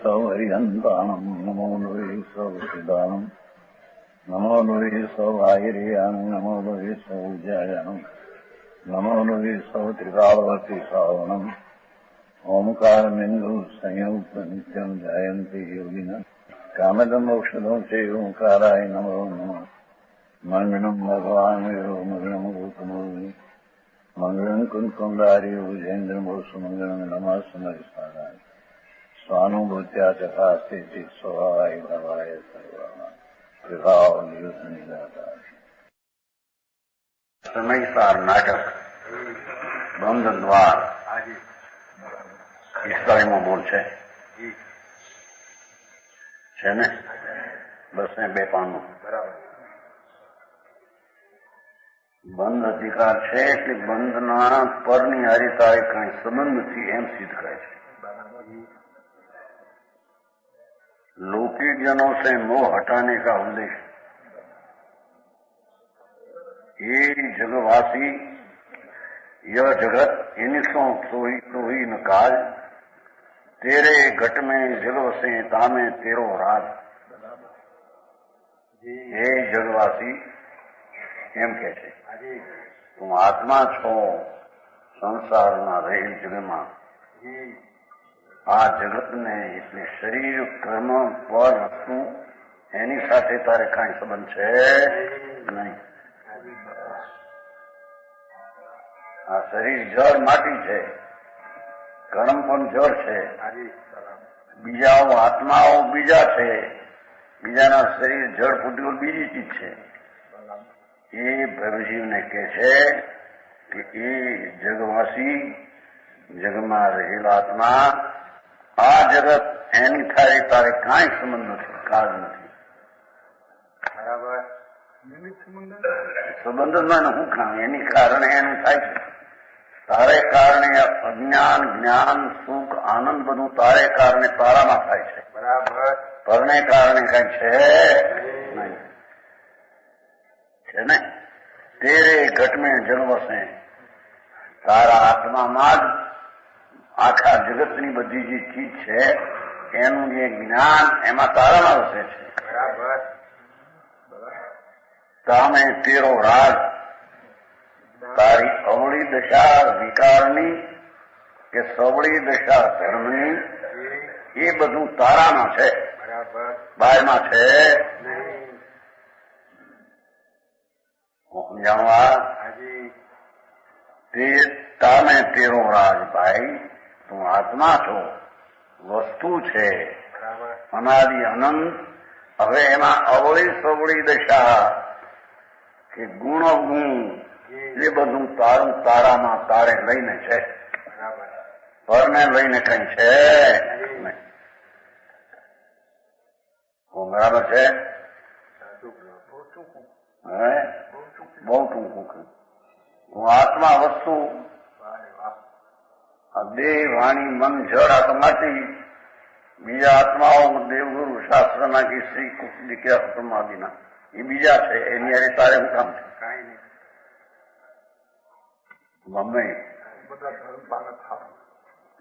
सौ हरिहंताणम् नमो लोहि सौ सिदानम् नमो लोहि सौ आयर्याणम् नमो लोहि सौ जयानम् नमो लोहि सौ त्रिकालवती सावनम् ओंकारमिन्दु संयुक्त नित्यम् जयन्ति योगिनः कामदम् औषधम् च ओंकाराय नमो नमः मंगलम् भगवान् वीरो मंगलम् गौतमोऽग्नि मंगलम् कुन्कुण्डार्यो विजेन्द्रमोऽस्तु मंगलम् नमः समरिसाराय स्वानुभूत्या चकास्ते स्वभावाय भवाय सर्वाः સમયસાર નાટક બંધ દ્વાર 41મો બોલ છે ને? બસ ને 2 પાનું બંધ અધિકાર છે એટલે બંધના પરની હરિતાએ કઈ સંબંધ નથી એમ સિદ્ધ કરે છે. लौकिक जनों से मोह हटाने का उद्देश्य ये जगवासी यह जगत इनिसों तो ही न काल तेरे घट में जग वसे तामे तेरो राज. हे जगवासी એમ કે છે તું આત્મા છો સંસારના રહેલ જગમાં. આ જગતને એટલે શરીર કર્મ પર વસ્તુ એની સાથે તારે કાંઈ સંબંધ છે નહીં. આ શરીર જળ માટી છે, કર્મ પણ જળ છે, બીજાઓ આત્માઓ બીજા છે, બીજાના શરીર જળ ફૂટ્યું બીજી ચીજ છે. એ પ્રભુજીને કહે છે કે એ જગવાસી જગમાં રહેલા આત્મા આ જગત એની થાય તારે કાંઈ સંબંધ નથી, કાળ નથી. બરાબર સંબંધમાં શું કામ? એની કારણે એનું થાય છે. તારે કારણે અજ્ઞાન જ્ઞાન સુખ આનંદ બધું તારે કારણે તારામાં થાય છે. બરાબર પરને કારણે કઈ છે નહીં. છે ને? તેરે ઘટ મેં જન્મ છે. તારા આત્મામાં જ આખા જગતની બધી જે ચીજ છે એનું જે જ્ઞાન એમાં તારામાં વસે છે. બરાબર તામે તેરો રાજ. તારી અવળી દશા વિકારની કે સવળી દશા ધર્મની એ બધું તારામાં છે, બહારમાં છે. સમજાવવા તે તામે તેરો રાજ. ભાઈ તું આત્મા છો, વસ્તુ છે અનાદિ અનંત. હવે એમાં અવળી સવળી દશા કે ગુણ અવગુણ એ બધું તારું તારામાં તારે લઈને છે, પરને લઈને કઈ છે નહીં. બરાબર છે? બહુ ટૂંકું કહ્યું. હું આત્મા વસ્તુ આ દેહ વાણી મન જળ આ તો માટી. બીજા આત્માઓ દેવગુરુ શાસ્ત્રના કે શ્રી કૃષ્ણ કે પરમાદિના એ બીજા છે. એની અરે તારે શું કામ છે? કાંઈ નહીં. ગમે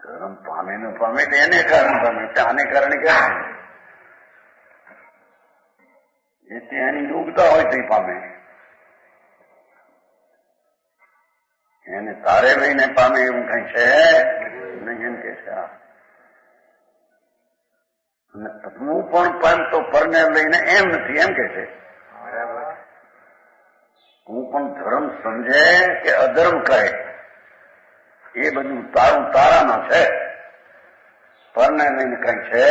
ધર્મ પામે ને પામે તો એને કારણે પામે, આને કારણે ક્યાં એ ત્યાંની યોગતા હોય તે પામે. એને તારે લઈને પામે એવું કઈ છે નહીં એમ કે છે. હું પણ પામતો પરને લઈને એમ નથી એમ કે છે. હું પણ ધર્મ સમજે કે અધર્મ કહે એ બધું તારું તારામાં છે, પરને લઈને કઈ છે.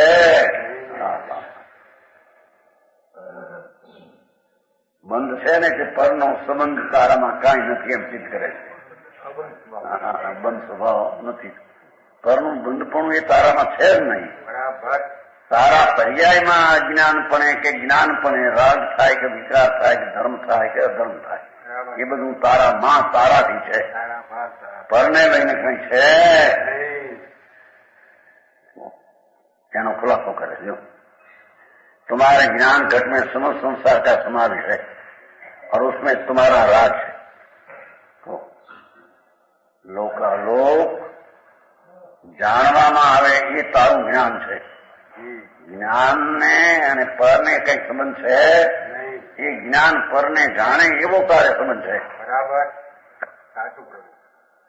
બંધ છે ને કે પરનો સંબંધ તારામાં કાંઈ નથી એમ સિદ્ધ કરે છે. બંધ સ્વભાવ નથી. પરનું બંધપણું એ તારામાં છે જ નહીં. બરાબર તારા પર્યાયમાં અજ્ઞાનપણે કે જ્ઞાનપણે રાગ થાય કે વિકાર થાય કે ધર્મ થાય કે અધર્મ થાય એ બધું તારામાં તારાથી છે, પરને લઈને કઈ છે. એનો ખુલાસો કરે છે. तुम्हारे ज्ञान घट में समस्त संसार का समावेश है और उसमें तुम्हारा राज है. तो લોકાલોક જાણવામાં આવે એ તારું જ્ઞાન છે. જ્ઞાનને અને પરને કઈ સંબંધ છે? એ જ્ઞાન પરને જાણે એવો તારે સંબંધ છે. બરાબર, સાચું પ્રભુ.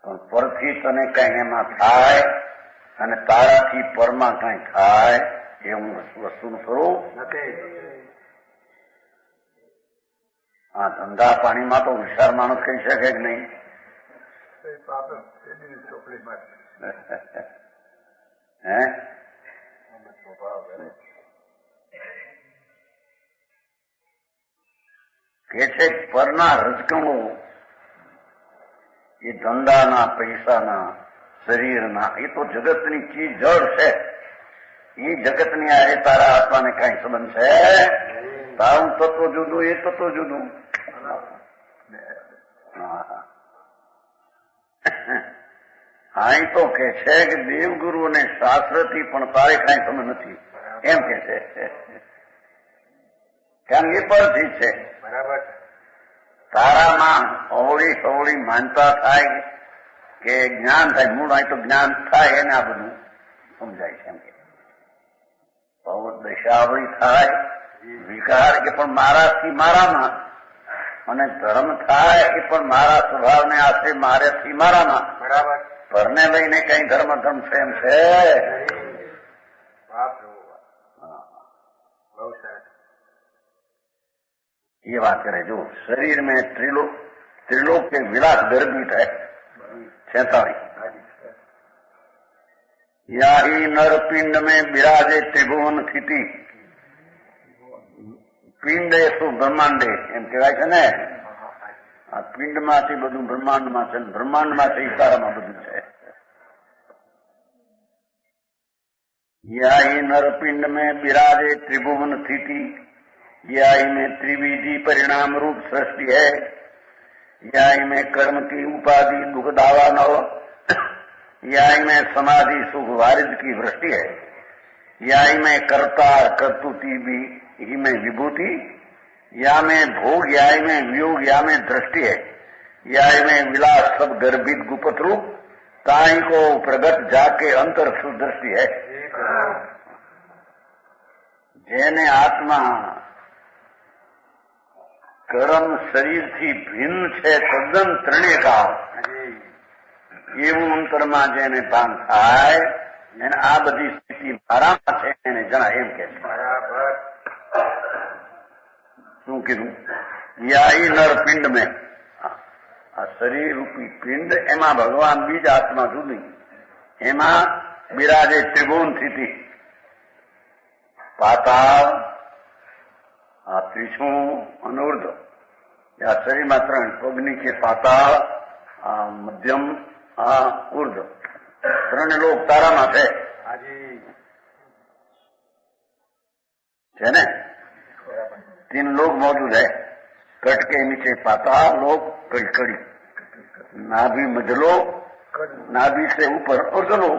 પણ પરથી તને કઈ એમાં થાય અને તારાથી પરમાં કઈ થાય એવું વસ્તુનું સ્વરૂપ નથી. આ ધંધા પાણીમાં તો હોશિયાર માણસ કહી શકે કે નહીં? હે કે છે પરના રજકણો એ ધંધાના, પૈસાના, શરીરના, એ તો જગતની ચીજ જળ છે. એ જગતની આરે તારા આત્માને કઈ સંબંધ છે? તારું તત્વ જુદું, એ તત્વ જુદું. અહીં તો કે છે કે દેવગુરુ અને શાસ્ત્રથી પણ તારે કઈ સંબંધ નથી એમ કે છે. કારણ એ પરથી છે. બરાબર. તારામાં અવળી સવળી માનતા થાય કે જ્ઞાન થાય, મૂળ અહીં તો જ્ઞાન થાય એને આ બધું સમજાય છે. એમ કે દશાવળી થાય, વિકાર એ પણ મારાથી મારામાં, અને ધર્મ થાય એ પણ મારા સ્વભાવને આશરે મારેથી મારામાં. બરાબર. પરને લઈને કઈ ધર્મ છે એમ છે? બહુ સરસ. ये बात करे जो शरीर में त्रिलोक के विलास गर्भित है. 46 या ही नर पिंड में विराजे त्रिभुवन स्थिति. પિંડ એ શું? બ્રહ્માંડે એમ કહેવાય છે ને. આ પિંડમાંથી બધું બ્રહ્માંડમાં છે, બ્રહ્માંડમાંથી તારામાં બધું છે. या ही नर पिंड में विराजे त्रिभुवन स्थिति. या में त्रिविधि परिणाम रूप सृष्टि है. या में कर्म की उपाधि दुख दावा न हो. या में समाधि सुख वारिद की वृष्टि है. या में कर्ता कर्तुति भी ही में विभूति. या में भोग, या में वियोग, या में दृष्टि है. या में विलास सब गर्भित गुप्त रूप. ताई को प्रगट जाके अंतर सुदृष्टि है. જેને આત્મા કર્મ શરીરથી ભિન્ન છે, તદ્દન ત્રણેકાવ, એવું અંતરમાં જેને ભાન થાય એને આ બધી સ્થિતિ મારામાં છે એને જણાય એમ કે. બરાબર. શું કીધું? યાઈ નર પિંડ મેં, આ શરીર રૂપી પિંડ, એમાં ભગવાન બીજ આત્મા જુદી, એમાં બિરાજે ત્રિભુવન સ્થિતિ. પાતાળ, આ ત્રીસું અનુર્ધ, આ શરીરમાં 3 પગ નીચે પાતાળ, આ મધ્યમ, આ ઉર્ધ, 3 લોક તારામાં છે ને. 3 लोग मौजूद है. कट के नीचे पाताल लोक, कड़ी, नाभि मजलो, नाभि से ऊपर उर्धलो.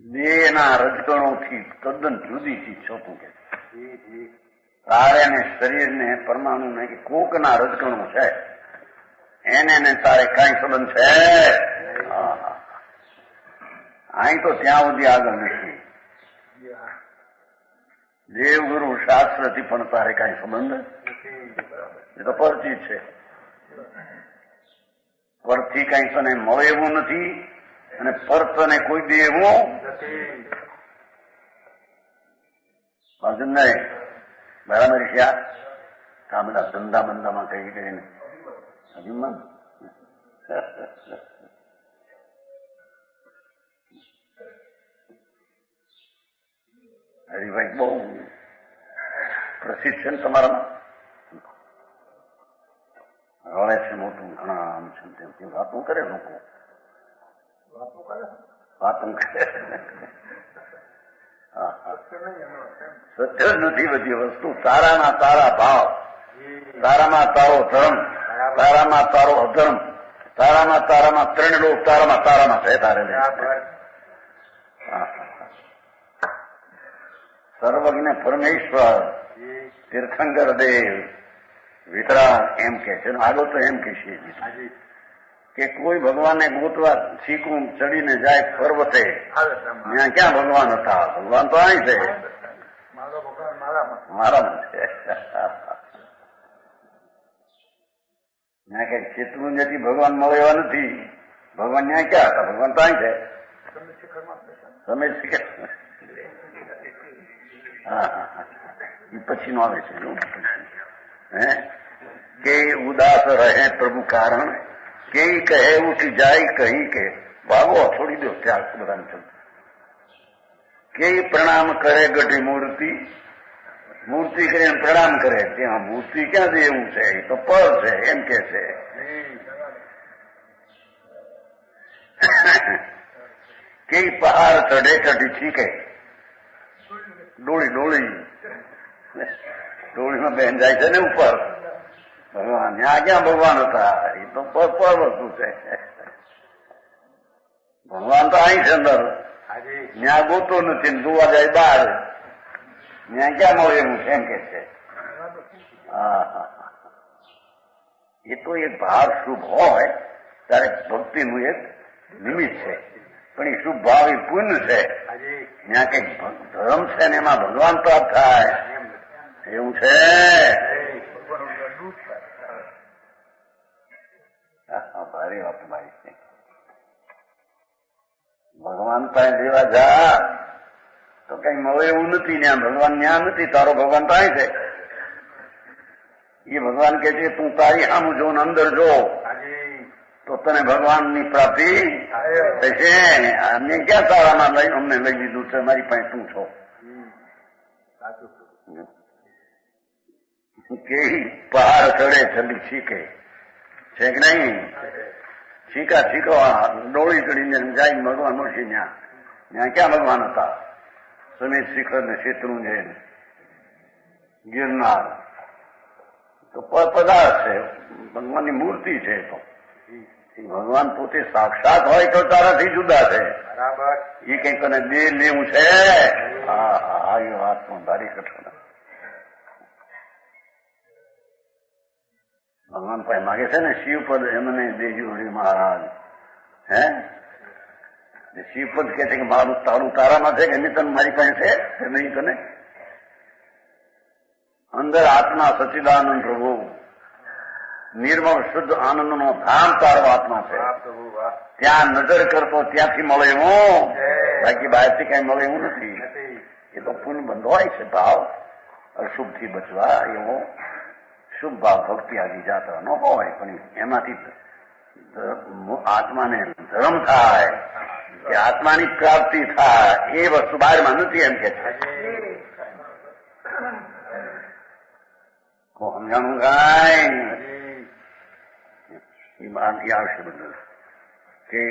દેહના રજકણોથી તદ્દન જુદી ચીજ છોતું કે તારે ને શરીરને પરમાણુને કોકના રજકણો છે, એને ને તારે કઈ સંબંધ છે? અહીં તો ત્યાં સુધી આગળ નથી. દેવગુરુ શાસ્ત્રથી પણ તારે કઈ સંબંધ? એ તો પરથી છે. પરથી કઈ તને મળે એવું નથી અને પર તને કોઈ દે એવું બાજુ નહીં. બરાબર છે. આ બધા ધંધા બંધામાં કઈ કરીને હજુ હરિભાઈ બહુ પ્રસિદ્ધ છે ને તમારામાં, રડે છે મોટું, ઘણા આમ છે તેમ વાતો કરે લોકો, વાતો કરે. સત્ય જ નથી બધી વસ્તુ. તારામાં તારા ભાવ, તારામાં તારો ધર્મ, તારામાં તારો અધર્મ, તારામાં 3 લોક તારામાં છે. તારે સર્વજ્ઞ પરમેશ્વર તીર્થંકર દેવ વિતરાગ એમ કે છે. આગળ તો એમ કે છે કે કોઈ ભગવાનને ગોતવા શીખું ચડીને જાય પર્વતે, ત્યાં ક્યાં ભગવાન હતા? ભગવાન તો અહીં છે, મારામાં છે. ત્યાં કઈક શેત્રુંજયથી ભગવાન મળે એવા નથી. ભગવાન ત્યાં ક્યાં હતા? ભગવાન તો અહીં છે. તમે શીખે એ પછીનો આવે છે. કે ઉદાસ રહે પ્રભુ કારણ, કે કહે ઉઠી જાય કહી કે ભાગો છોડી દો ત્યાં બધાને ચલ. કે પ્રણામ કરે ગઢી મૂર્તિ, મૂર્તિ કરીને પ્રણામ કરે. ત્યાં મૂર્તિ ક્યાં છે? એવું છે, એ તો પર છે એમ કે છે. કે પહાડ ચઢે ચઢી છીકે, ડોળીમાં બેન જાય છે ને ઉપર. ભગવાન ત્યાં ક્યાં ભગવાન હતા? એ તો પર વસ્તુ છે. ભગવાન તો અહીં છે અંદર, ત્યાં ગોતો નથી, જોવા જાય બહાર. ત્યાં ક્યાં મળે એવું છે એમ કે છે. એ તો એક ભાવ શુભ હોય ત્યારે ભક્તિનું એક નિમિત્ત છે, પણ એ શુભ ભાવ એ પુણ્ય છે. ત્યાં કઈક ધર્મ છે ને એમાં ભગવાન પ્રાપ્ત થાય એવું છે. ભારી વાત મારી છે. ભગવાન પાસે લેવા જા તો કઈ મળે એવું નથી. ત્યાં ભગવાન ત્યાં નથી, તારો ભગવાન ત્યાં છે. એ ભગવાન કે છે તું તારી સામું જો ને અંદર જો તો તને ભગવાનની પ્રાપ્તિ થશે. અમને ક્યાં તારામાં લઈ અમને લઈ લીધું છે? મારી પાસે તું છો. કે પહાડ ચડે ચડી શીખે છે કે નહીં? શીખવા ડોળી ચડીને જાય ભગવાન મળશે. ત્યાં ક્યાં ભગવાન હતા? સમિત શિખર ને શેત્રુંજય ને ગિરનાર તો પદાર્થ છે, ભગવાનની મૂર્તિ છે. તો ભગવાન પોતે સાક્ષાત હોય તો તારાથી જુદા છે. એ કઈક તને દેહ લેવું છે. હા, એ વાત પણ ભારી કઠોર. ભગવાન પાસે માગે છે ને શિવપદ, એમને દેજો હરી મહારાજ. શિવપદ કે છે કે મારું તારું તારામાં છે કે નહીં? તને મારી પાસે છે નહીં? તને અંદર આત્મા સચ્ચિદાનંદ પ્રભુ નિર્મળ શુદ્ધ આનંદનો ધામ તારો આત્મા છે. ત્યાં નજર કરતો ત્યાંથી મળે એવું, બાકી બહારથી કઈ મળે એવું નથી. એ તો પુણ્ય બંધવાય છે ભાવ અશુભથી બચવા. એવો શુભ ભાવ ભક્તિ આદિ જાત્રા ન હોય, પણ એમાંથી આત્માને ધર્મ થાય કે આત્માની પ્રાપ્તિ થાય એ વસ્તુ બહારમાં નથી એમ કે છે. સમજાણું કાંઈ આવશે બધું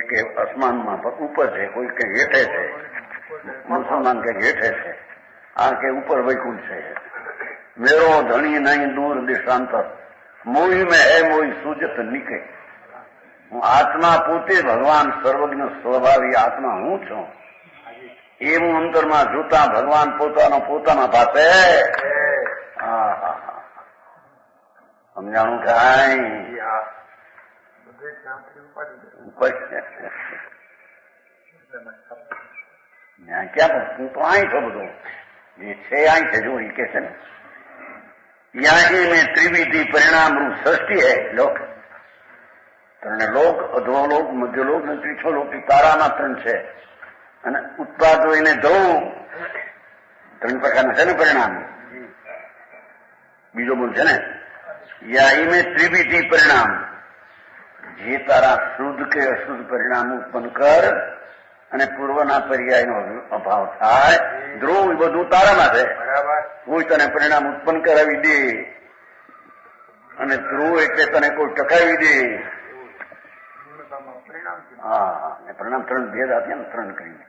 કે આસમાનમાં ઉપર છે, કોઈ કઈ હેઠે છે, મુસલમાન કઈ હેઠે છે, આ કે ઉપર વૈકુંઠ છે. મેરો ધણી નહીં દૂર દિશાંતર, મોહી મેં હે મોહી સૂજત નીકે. હું આત્મા પોતે ભગવાન સર્વજ્ઞ સ્વભાવી આત્મા હું છું. એવું અંતરમાં જોતા ભગવાન પોતાના પાસે. સમજાણું કાંઈ? ક્યાં હું તો અહીં છો, બધું જે છે અહીં છે. જો એ કે છે ને યાહી મેં ત્રિવિધિ પરિણામ રૂપ સૃષ્ટિ હૈ. લોક ત્રણે લોક, અધોલોક, મધ્યલોક ને ત્રીછો લોક તારાના ત્રણ છે. અને ઉત્પાદ જોઈને ધ્રુવ ત્રણ પ્રકારના છે ને પરિણામ. બીજો બોલ છે ને યાહી મેં ત્રિવિધિ પરિણામ, જે તારા શુદ્ધ કે અશુદ્ધ પરિણામ ઉત્પન્ન કર અને પૂર્વના પર્યાયનો અભાવ થાય. ધ્રુવ એ બધું તારામાં છે. કોઈ તને પરિણામ ઉત્પન્ન કરાવી દે અને ધ્રુવ એટલે તને કોઈ ટકાવી દે. હા, પરિણામ ત્રણ ભેદ આપ્યા ને, ત્રણ કરીને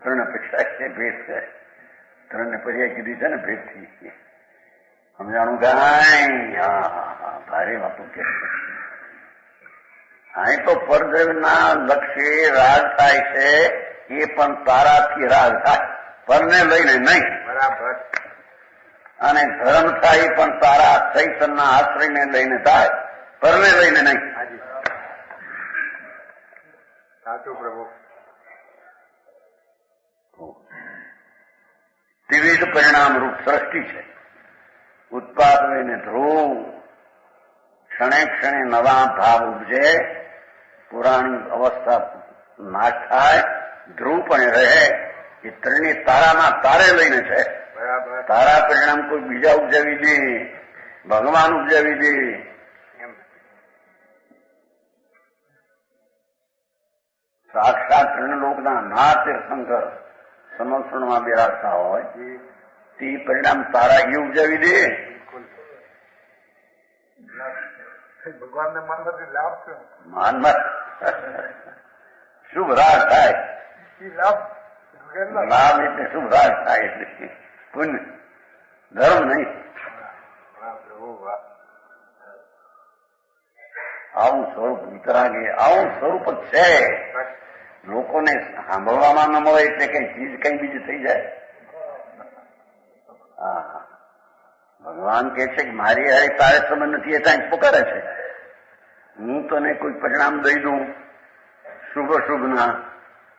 ત્રણ અપેક્ષા છે, ભેદ છે. ત્રણ ને પર્યાય કીધી છે ને ભેદ થી. સમજાણું કાંઈ? હા, ભારે વાતો કે અહીં તો પરદેવના લક્ષ્ય રાગ થાય છે. એ પણ તારાથી રાગ થાય, પરને લઈને નહીં. બરાબર. અને ધર્મ થાય પણ તારા ચૈતનના આશ્રયને લઈને થાય, પરને લઈને નહીં. સાચું પ્રભુ. ત્રિવિધ પરિણામ રૂપ સૃષ્ટિ છે. ઉત્પાદ ને ધ્રુવ, ક્ષણે ક્ષણે નવા ભાવ ઉપજે, પુરાણી અવસ્થા નાશ થાય, ધ્રુવ પણ રહે. એ ત્રણેય તારાના તારે લઈને છે. બરાબર. તારા પરિણામ કોઈ બીજા ઉપજાવી દે, ભગવાન ઉપજાવી દે. એમ સાક્ષાત ત્રણલોકના નાથ તીર્થંકર સમર્થનમાં બિરાજતા હોય તે પરિણામ તારા એ ઉપજાવી દે. બિલકુલ. ભગવાનને માનવાથી લાભ છે. માનમાં શુભ રાગ થાય. એ લાભ લાભ એટલે શુભ રાગ થાય, એટલે પુણ્ય ધર્મ નહીં. પ્રભુ વાહ. આવું સ્વરૂપ વિતરાગે, આવું સ્વરૂપ જ છે. લોકોને સાંભળવામાં ન મળે એટલે કઈ ચીજ કઈ બીજી થઈ જાય. હા, ભગવાન કે છે કે મારી હારે તારે સંબંધ નથી, એ કાંઈ પુકારે છે. હું તને કોઈ પરિણામ દઈ દઉં શુભ શુભના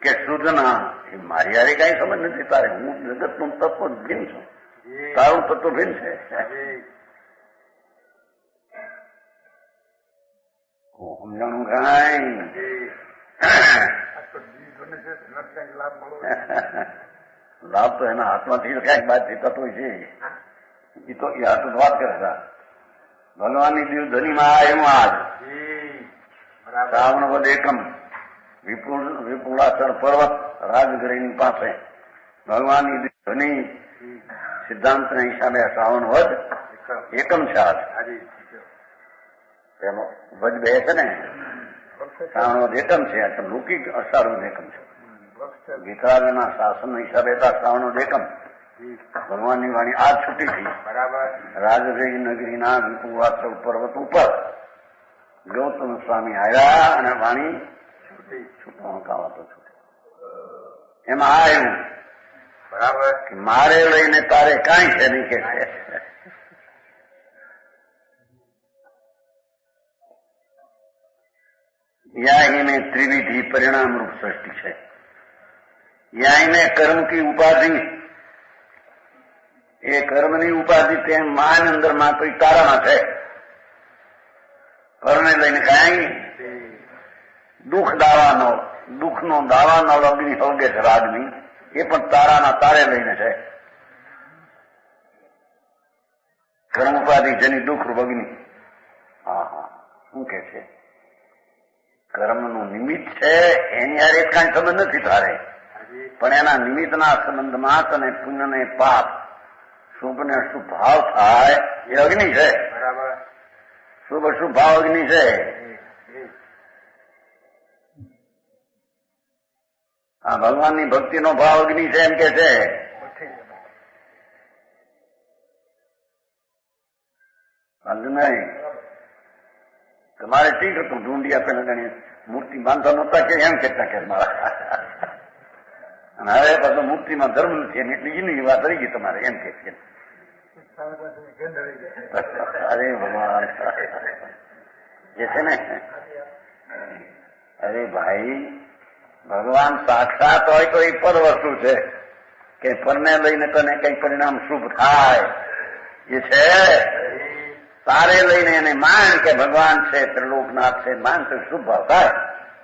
કે શુદ્ધના, એ મારી હારે કાંઈ સંબંધ નથી તારે. હું જગતનું તત્વ ભિન્ન છું, તારું તત્વ ભિન્ન છે. સમજાણું કાંઈ લાભ તો એના હાથમાંથી ક્યાંક બાદ થતો હોય છે. એ તો એ હાથ વાત કરે છે. ભગવાનની દિવ ધનીમાં એમાં આજ શ્રાવણ વદ એકમ વિપુલાસર પર્વત રાજગીરની પાસે ભગવાનની ધની સિદ્ધાંતના હિસાબે શ્રાવણ વદ એકમ છે. આજ એનો વજ બે છે ને, શ્રાવણ વદ એકમ છે. લૌકિક અષાઢ એકમ છે. ગીતરાજના શાસન હિસાબે શ્રાવણ વદ એકમ ભગવાનની વાણી આજ છૂટી થઈ. બરાબર. રાજગીરી નગરીના વિપુલાસર પર્વત ઉપર ગૌતમ સ્વામી આવ્યા અને વાણી છૂટવાનો કાવાતો છૂટે. એમાં આવ્યું બરાબર. મારે લઈને તારે કાંઈ છે નહીં કે છે. યા में त्रिविधि परिणाम रूप सृष्टि है. या में कर्म की उपाधि, એ કર્મની ઉપાધિ તેમ માન અંદરમાં કોઈ તારામાં છે. પરને લઈને કાંઈ દુઃખનો દાવાનો અગ્નિ સળગે છે રાગની, એ પણ તારાના તારે લઈને છે. કર્મ ઉપાધિ જેની દુઃખ રૂપ અગ્નિ. હા હા, શું કે છે? કર્મનું નિમિત્ત છે, એની હારે કાંઈ સંબંધ નથી તારે, પણ એના નિમિત્તના સંબંધમાં તને પુણ્ય ને પાપ, શુભ ને અશુભ ભાવ થાય એ અગ્નિ છે. બરાબર. શુભ અશુભ ભાવ અગ્નિ છે. આ ભગવાનની ભક્તિનો ભાવ અગ્નિ છે એમ કે છે. નહીં તમારે ઠીક હતું, ઢૂંઢી પેલા ગણી મૂર્તિ બાંધતા નહોતા કે એમ કેતા કે મારા, અને હવે પાછું મૂર્તિમાં ધર્મ નથી એટલી એની વાત રહી ગઈ તમારે એમ કે. અરે ભગવાન એ છે ને, અરે ભાઈ ભગવાન સાક્ષાત હોય તો એ પર વસ્તુ છે કે પરને લઈને તને કઈ પરિણામ શુભ થાય એ છે. તારે લઈને એને માન કે ભગવાન છે, ત્રિલોકનાથ છે, માન તો શુભ ભાવ થાય.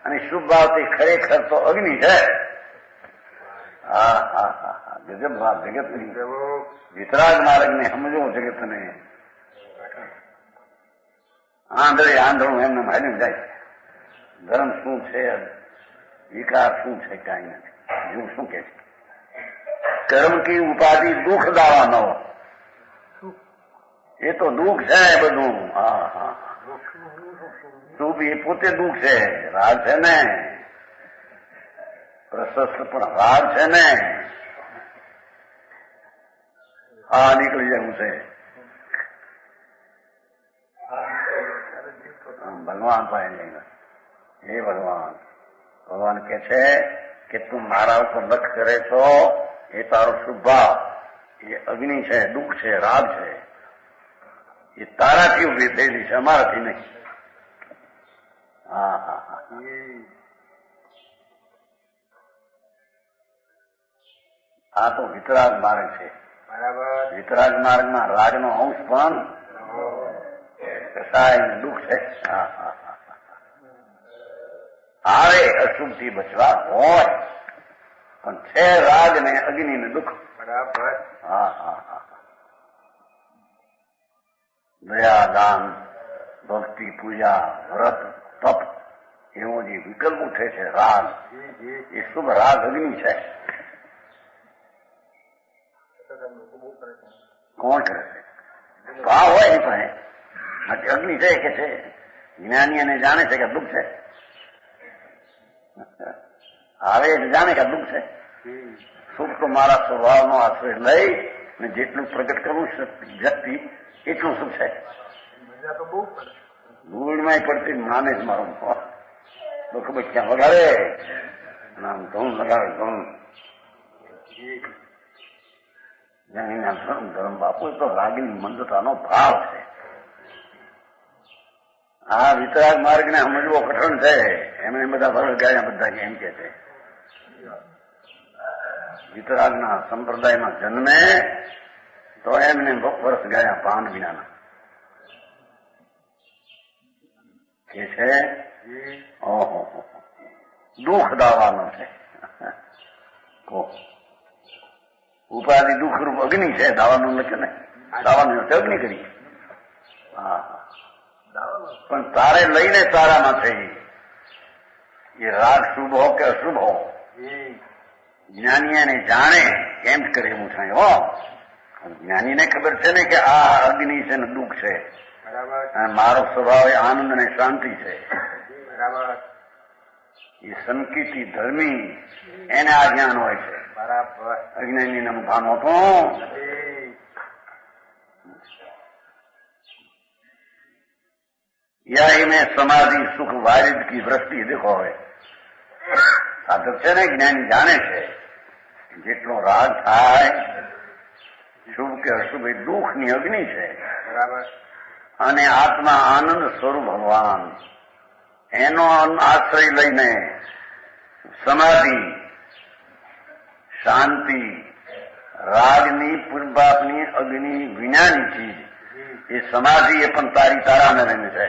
અને શુભ ભાવથી ખરેખર તો અગ્નિ છે. હા હા હા હા, ગજબ વાત. જગતની વિતરાગ માર્ગને સમજો જગતને. આંધળું એમને માલ્યું જાય ધર્મ શું છે, વિકાર શું છે, કાંઈ નથી. જીવ શું કે છે? કર્મ કી ઉપાધિ દુઃખ દાવા ન હો, એ તો દુઃખ છે બધું. હા હા, શુભ એ પોતે દુઃખ છે. રાગ છે ને, પ્રશસ્ત પણ રાગ છે ને. હા, નીકળી જવું છે. ભગવાન પાસે લઈને હે ભગવાન કે છે કે તું મારા ઉપર લખ કરે છો, એ તારો શુભ ભાવ એ અગ્નિ છે, દુઃખ છે, રાગ છે. એ તારાથી ઉભી થયેલી છે, અમારાથી નહીં. હા હા હા, આ તો વિતરાગ માર્ગ છે. બરાબર. વિતરાગ માર્ગમાં રાગનો અંશ પણ કસાય દુઃખ છે. આવે અશુભથી બચવા હોય પણ છે રાગ ને અગ્નિ ને દુઃખ. બરાબર. હા હા હા. દયા, દાન, ભક્તિ, પૂજા, વ્રત, તપ એવો જે વિકલ્પ ઉઠે છે રાગ, જી જી. એ શુભ રાગ અગ્નિ છે. કોણ કરે છે? ભાવ હોય એ પણ અગ્નિ છે કે છે. જ્ઞાની અને જાણે છે કે દુઃખ છે. આવે એટલે જાણે કે દુઃખ છે. સુખ તો મારા સ્વભાવનો આશ્રય લઈ ને જેટલું પ્રગટ કરવું વ્યક્તિ એટલું સુખ છે. મજા તો બહુ પડે. ધૂળમાં પડતી માને જ મારું તો ખબર ક્યાં વગાડે નામ ધૂમ લગાડે ધૂમ. ધર્મ બાપુ તો રાગની મંદતાનો ભાવ છે. આ વિતરાગ માર્ગ ને સમજવો કઠણ છે. એમને બધા વર્ષ ગયા બધા એમ કે છે વિતરાગના સંપ્રદાયમાં જન્મે તો એમને વર્ષ ગયા ભાન વિનાના કે છે. ઓહો દુઃખ દાવાનું છે. ઉપાધિ દુઃખ રૂપ અગ્નિ છે. દાવાનું લખે ને દાવાનું અગ્નિ કરી. હા પણ તારે લઈને તારામાં થઈ એ રાગ શુભ હો કે અશુભ હો જ્ઞાની એને જાણે એમ જ કરે એવું થાય. હો જ્ઞાનીને ખબર છે ને કે આ અગ્નિ છે ને દુઃખ છે. બરાબર. અને મારો સ્વભાવ એ આનંદ અને શાંતિ છે. બરાબર. એ સંકિતી ધર્મી એને આ જ્ઞાન હોય છે. બરાબર. અજ્ઞાની ભાન હોતું. या में समाधि सुख वारिद की वृष्टि देखो હવે સાધક છે ને જ્ઞાની જાણે છે જેટલો રાગ થાય શુભ કે અશુભ એ દુઃખની અગ્નિ છે. બરાબર. અને આત્મા આનંદ સ્વરૂપ ભગવાન એનો આશ્રય લઈને સમાધિ શાંતિ રાગની પૂર્વાપની અગ્નિ વિનાની ચીજ એ સમાધિ એ પણ તારી તારાને રહીને છે.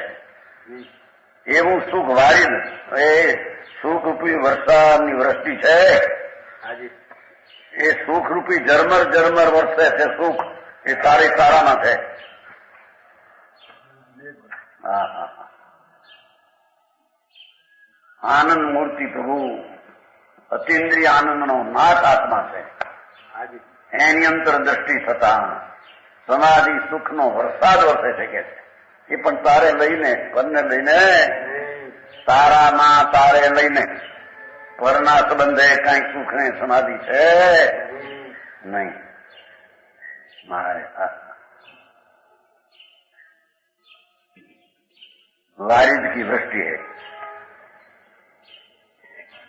એવું સુખ વારિદ એ સુખરૂપી વરસાદની વૃષ્ટિ છે. એ સુખરૂપી ઝરમર ઝરમર વરસે છે. સુખ એ તારી તારામાં છે. હા હા હા. આનંદ મૂર્તિ પ્રભુ અતિન્દ્રિય આનંદનો નાથ આત્મા છે. એની અંતર દ્રષ્ટિ થતા સમાધિ સુખનો વરસાદ વરસે છે કે એ પણ તારે લઈને પરને લઈને તારામાં તારે લઈને પરના સંબંધે કઈ સુખ ને સમાધિ છે નહીં. મારે વારિદ કી વૃષ્ટિ હૈ.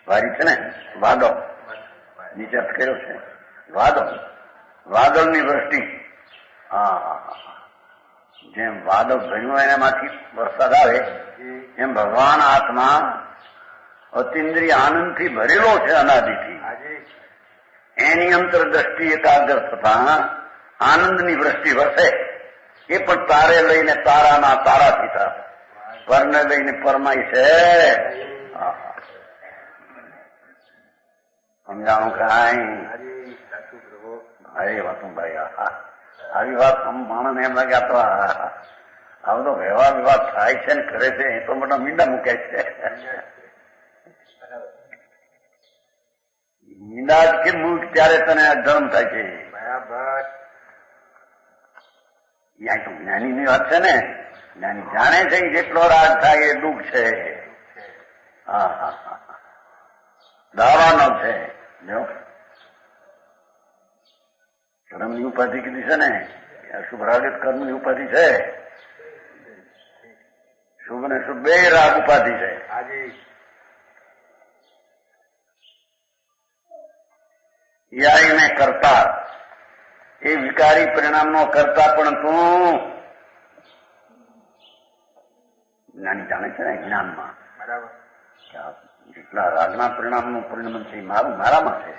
વારિદ છે ને વાદળ નીચે અર્થ કર્યો છે. વાદળની વૃષ્ટિ. હા જેમ વાદળ ભર્યું એનામાંથી વરસાદ આવે એમ ભગવાન આત્મા અતિન્દ્રિય આનંદથી ભરેલો છે અનાદિથી. એની અંતર દ્રષ્ટિ એકાગ્ર થતા આનંદની વૃષ્ટિ વરસે એ પણ તારે લઈને તારાના તારાથી થાય પરને લઈને પરમાય છે. સમજાણું કાંઈ? અરે વાતું ભાઈ આવી વાત માણસને એમ લાગે તો આવો તો વ્યવહાર વિવાદ થાય છે ને કરે છે એ તો મોટા મીંડા મૂકે છે. મીંડા જ કે મૂક ત્યારે તને ધર્મ થાય છે. બરાબર. ત્યાં તો જ્ઞાનીની વાત છે ને. જ્ઞાની જાણે છે જેટલો રાગ થાય એ દુઃખ છે. હા હા હા દાવાનો છે. જો કર્મની ઉપાધિ કીધી છે ને અશુભ રાગત કર્મની ઉપાધિ છે. શુભ ને શુભ બે રાગ ઉપાધિ છે. યાય ને કરતા એ વિકારી પરિણામનો કરતા પણ તું જ્ઞાની જાણે છે ને જ્ઞાનમાં. બરાબર. જેટલા રાગના પરિણામનું પરિણામ છે મારું મારામાં છે.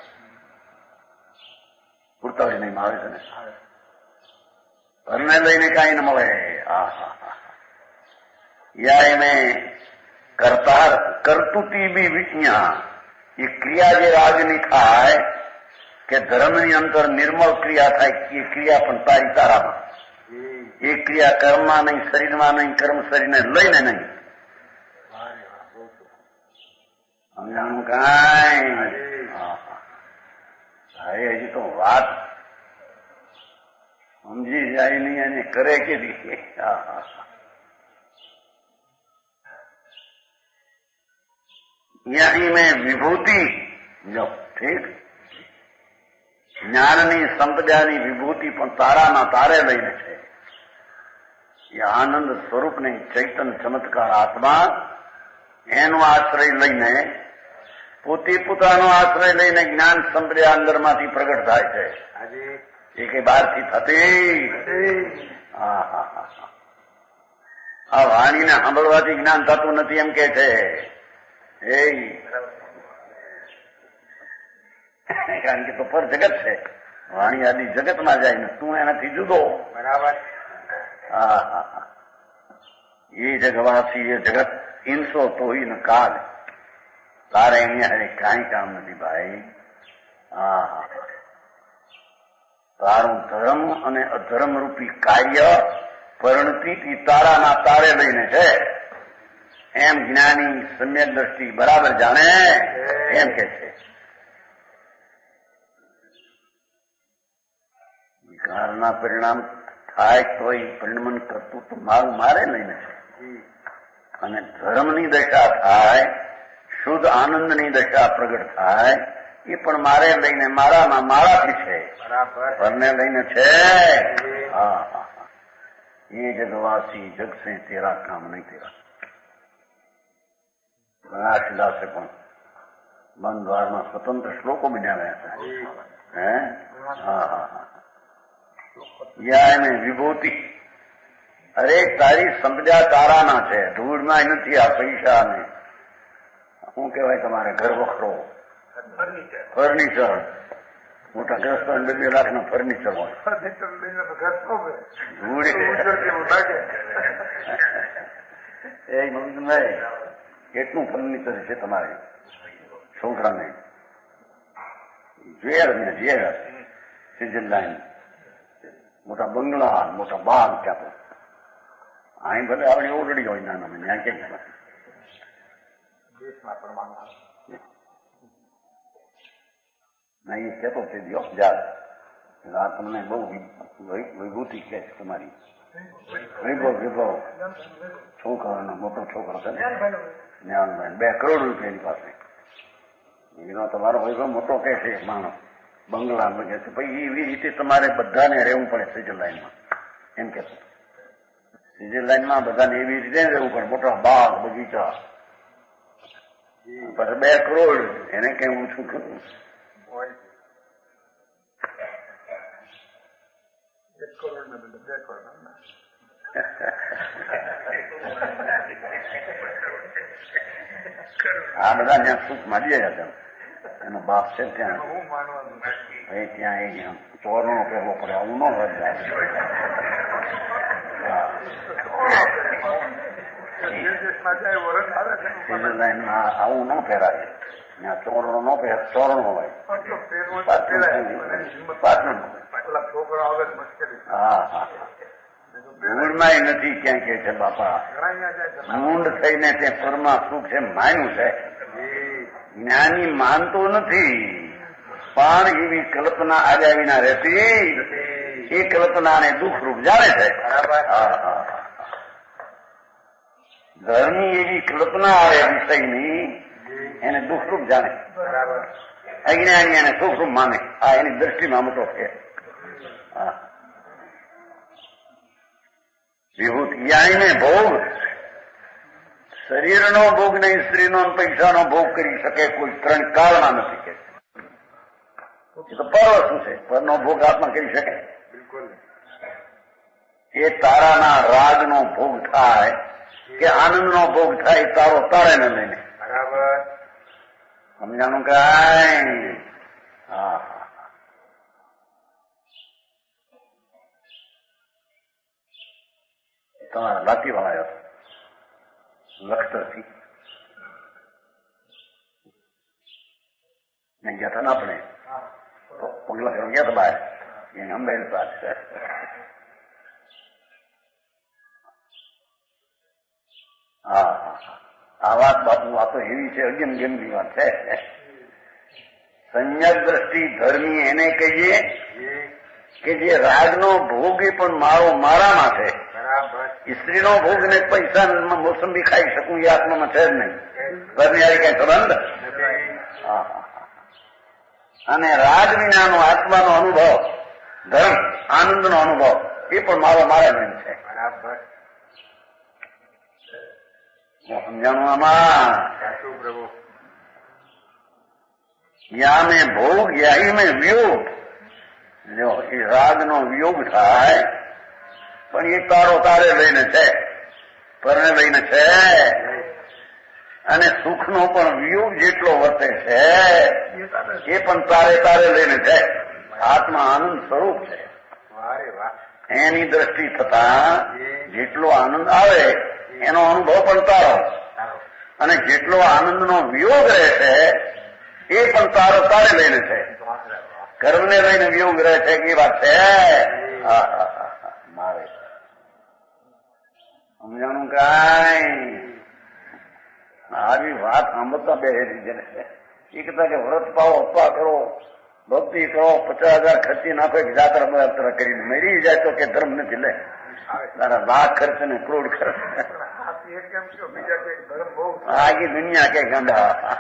સમજતા હોય નહીં આવે છે ને ઘરને લઈને કાંઈ ન મળે. યા મેં કરતા કરતુતી બી વિજ્ઞા એ ક્રિયા જે રાજની થાય કે ધર્મની અંદર નિર્મળ ક્રિયા થાય એ ક્રિયા પણ તારી તારામાં. એ ક્રિયા કર્મમાં નહીં, શરીરમાં નહીં, કર્મ શરીરને લઈને નહીં. સમજાણું કાંઈ? હજી તો વાત સમજી જાય નહીં અને કરે કે યહી મેં વિભૂતિ જો ઠીક જ્ઞાનની સંપદાની વિભૂતિ પણ તારાના તારે લઈને છે. એ આનંદ સ્વરૂપની ચૈતન્ય ચમત્કાર આત્મા એનો આશ્રય લઈને પોતે પોતાનો આશ્રય લઈને જ્ઞાન સંપ્રદાય અંદરમાંથી પ્રગટ થાય છે. એ કઈ બહારથી થતી. આ વાણીને સાંભળવાથી જ્ઞાન થતું નથી એમ કે છે. કારણ કે તો પર જગત છે, વાણી આદિ જગતમાં જાય ને તું એનાથી જુદો. બરાબર. એ જગવાસી એ જગત ઇન્સો તો ન કાલ તારે અહીંયા કાંઈ કામ નથી ભાઈ. તારું ધર્મ અને અધર્મ રૂપી કાર્ય પરિણતિ તારાના તારે લઈને છે એમ જ્ઞાની સમ્યક દ્રષ્ટિ બરાબર જાણે એમ કે છે. વિકારના પરિણામ થાય તો એ પરિણમન કરતું તો મારે લઈને છે. અને ધર્મની દશા થાય, શુદ્ધ આનંદની દશા પ્રગટ થાય એ પણ મારે લઈને મારામાં મારાથી છે. પરને લઈને છે. એ જગવાસી જગ સે તેરા કામ નહીં તેરા. ગણાશિદાસે પણ બંધ દ્વારમાં સ્વતંત્ર શ્લોકો બનાવ્યા હતા. યા એને વિભૂતિ અરે તારી સંપદા તારાના છે, ધૂળમાં નથી. આ પૈસા ને શું કહેવાય તમારે ઘર વખરો ફર્નિચર મોટા 10-12 લાખના ફર્નિચર હોય. એ મગનભાઈ કેટલું ફર્નિચર છે તમારે છોકરાને? જોયા સિઝન લાઈન મોટા બંગલા, મોટા બાગ ક્યાં તો અહીં ભલે આવડી ઓરડી હોય નાના ત્યાં કેમ ના એ કહેતો છે જાત આ તમને બહુ વિભૂતિ કે છે તમારી. વિભવ છોકરાનો મોટો છોકરો છે જ્ઞાનભાઈ 2 કરોડ રૂપિયાની પાસે. એનો તમારો વૈભવ મોટો કે છે માણસ બંગલા કે છે. પછી એવી રીતે તમારે બધાને રહેવું પડે સિઝર લાઈનમાં એમ કે સિઝર લાઈનમાં બધાને એવી રીતે રહેવું પડે. મોટા બાગ બગીચા પછી 2 કરોડ એને કઈ ઓછું કરવું. 1 કરોડ ને 2 કરોડ આ બધા ત્યાં સુખ માંડી હતા. એનો બાપ છે ત્યાં ત્યાં ચોરણો પહેરવો પડે. આવું ન હોય. લાઈનમાં આવું ન પહેરાય. ત્યાં ચોરણો ન પહેર, ચોરણ હોય પાટણ. હા ધૂળમાં નથી ક્યાં કે છે બાપા. મૂંડ થઈને તે પરમાં સુખ છે માન્યું છે. જ્ઞાની માનતો નથી પણ એવી કલ્પના આવ્યા વિના રહેતી. એ કલ્પનાને દુઃખરૂપ જાણે છે. ઘરની એવી કલ્પના આવે વિષયની એને દુઃખરૂપ જાણે. અજ્ઞાની એને સુખરૂપ માને. આ એની દ્રષ્ટિમાં મોટો છે. વિભૂતિ યાઈને ભોગ શરીરનો ભોગ નહીં, સ્ત્રીનો પૈસાનો ભોગ કરી શકે કોઈ 3 કાળમાં નથી કે. એ તો પર શું છે? પરનો ભોગ આત્મા કરી શકે? એ તારાના રાગનો ભોગ થાય કે આનંદનો ભોગ થાય તારો તારે ને લઈને. બરાબર સમજાણું કાંઈ? તમારા લાતીવાળા આવ્યો લખતરથી ગયા હતા ને આપણે પગલા કરવા ગયા હતા બહાર એને અંબાઈ પાસે હા આ વાત બાપુ આ તો એવી છે અગમની વાત છે. સંયક દ્રષ્ટિ ધર્મી એને કહીએ કે જે રાગનો ભોગ એ પણ મારામાં છે. સ્ત્રીનો ભોગ ને પૈસા મોસંબી ખાઈ શકું એ આત્મામાં છે જ નહીં. ઘરની આવી કઈ સંબંધ. અને રાગ વિનાનો આત્માનો અનુભવ ધર્મ આનંદનો અનુભવ એ પણ મારા નહીં છે. સમજાણું આમાં યા મેં ભોગ યા મેં વિયોગ. જો એ રાગનો વિયોગ થાય પણ એ તારે લઈને છે, પરને લઈને છે. અને સુખનો પણ વિયોગ જેટલો વર્તે છે એ પણ તારે લઈને છે. આત્મા આનંદ સ્વરૂપ છે. એની દ્રષ્ટિ થતા જેટલો આનંદ આવે એનો અનુભવ પણ તારો, અને જેટલો આનંદનો વિયોગ રહે છે એ પણ તારે લઈને છે. કર્મને લઈને વિયોગ રહે છે એ વાત છે. મારે સમજાણું કાંઈ આવી વાત સાંભળતા બેસેલી છે. એ કહેતા કે વ્રત પાવો, અપવા કરો, ભક્તિ કરો, 50,000 ખર્ચી નાખો, એક જાત્રા બજાત્રા કરીને મરી જાય તો કે ધર્મ નથી. લે તારા લાખ ખર્ચ ને કરોડ ખર્ચ આખી દુનિયા કે ગાંડા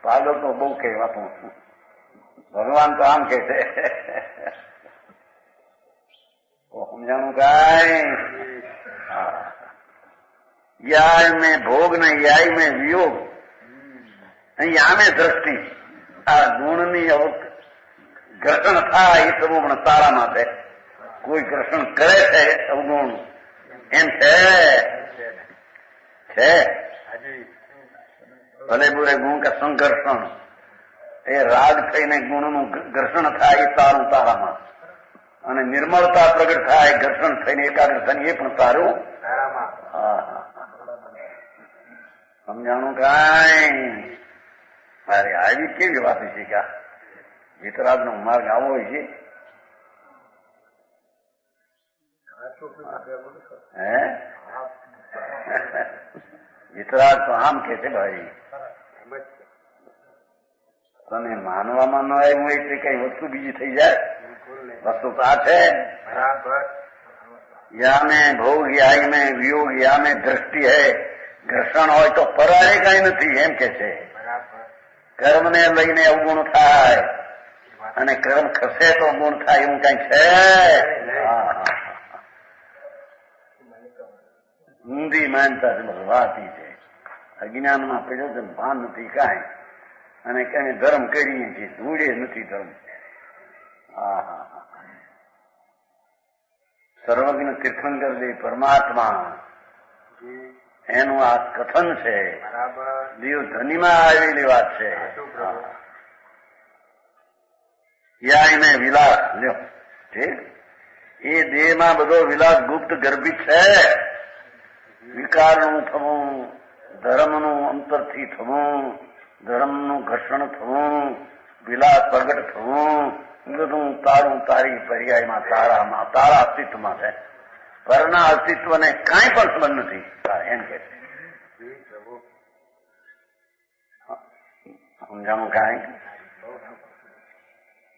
પાગલ તો બહુ કહેવાતું. ભગવાન તો આમ કે છે. સમજાણું કાંઈ યાય મેં ભોગ ને યાય મેં વિયોગ. યા મેં દ્રષ્ટિ. આ ગુણની ઘર્ષણ થાય એ તો પણ તારામાં છે. કોઈ ઘર્ષણ કરે છે અવગુણ એમ છે ભલે બોલે ગુણ કે સંઘર્ષણ. એ રાગ થઈને ગુણનું ઘર્ષણ થાય એ તારું તારામાં, અને નિર્મળતા પ્રગટ થાય ઘર્ષણ થઈને એકાગ્ર થઈને એ પણ તારું. સમજાણું કાંઈ મારે આવી કેવી વાત છે કે વિતરાગનો માર્ગ આવો હોય છે. હે વિતરાગ તો આમ કે છે ભાઈ તને માનવામાં ન આવ્યું હોય તે કઈ વસ્તુ બીજી થઈ જાય. વસ્તુ તો આ છે. યા મેં ભોગ યા મેં વિયોગ યા મેં દ્રષ્ટિ હૈ. ઘર્ષણ હોય તો પરાય કઈ નથી એમ કે છે. કર્મને લઈને અવગુણ થાય અને કર્મ ખસે તો ગુણ થાય એવું કઈ છે. ઊંધી માનતા વાતી છે. અજ્ઞાનમાં પેલો ભાન નથી કાંઈ, અને કઈ ધર્મ કરીએ છીએ ધૂળે નથી ધર્મ. સર્વજ્ઞ તીર્થંકર જે પરમાત્મા એનું આ કથન છે. દેવ ધનીમાં આવેલી વાત છે. યા એને વિલાસ લ્યો ઠીક. એ દેહમાં બધો વિલાસ ગુપ્ત ગર્ભિત છે. વિકારનું થવું, ધર્મનું અંતરથી થવું, ધર્મનું ઘર્ષણ થવું, વિલાસ પ્રગટ થવું, બધું તારું તારી પર્યાયમાં તારામાં તારા અસ્તિત્વમાં છે. પરના અસ્તિત્વને કાંઈ પણ સંબંધ નથી એમ કે છે. સમજાણું કાંઈ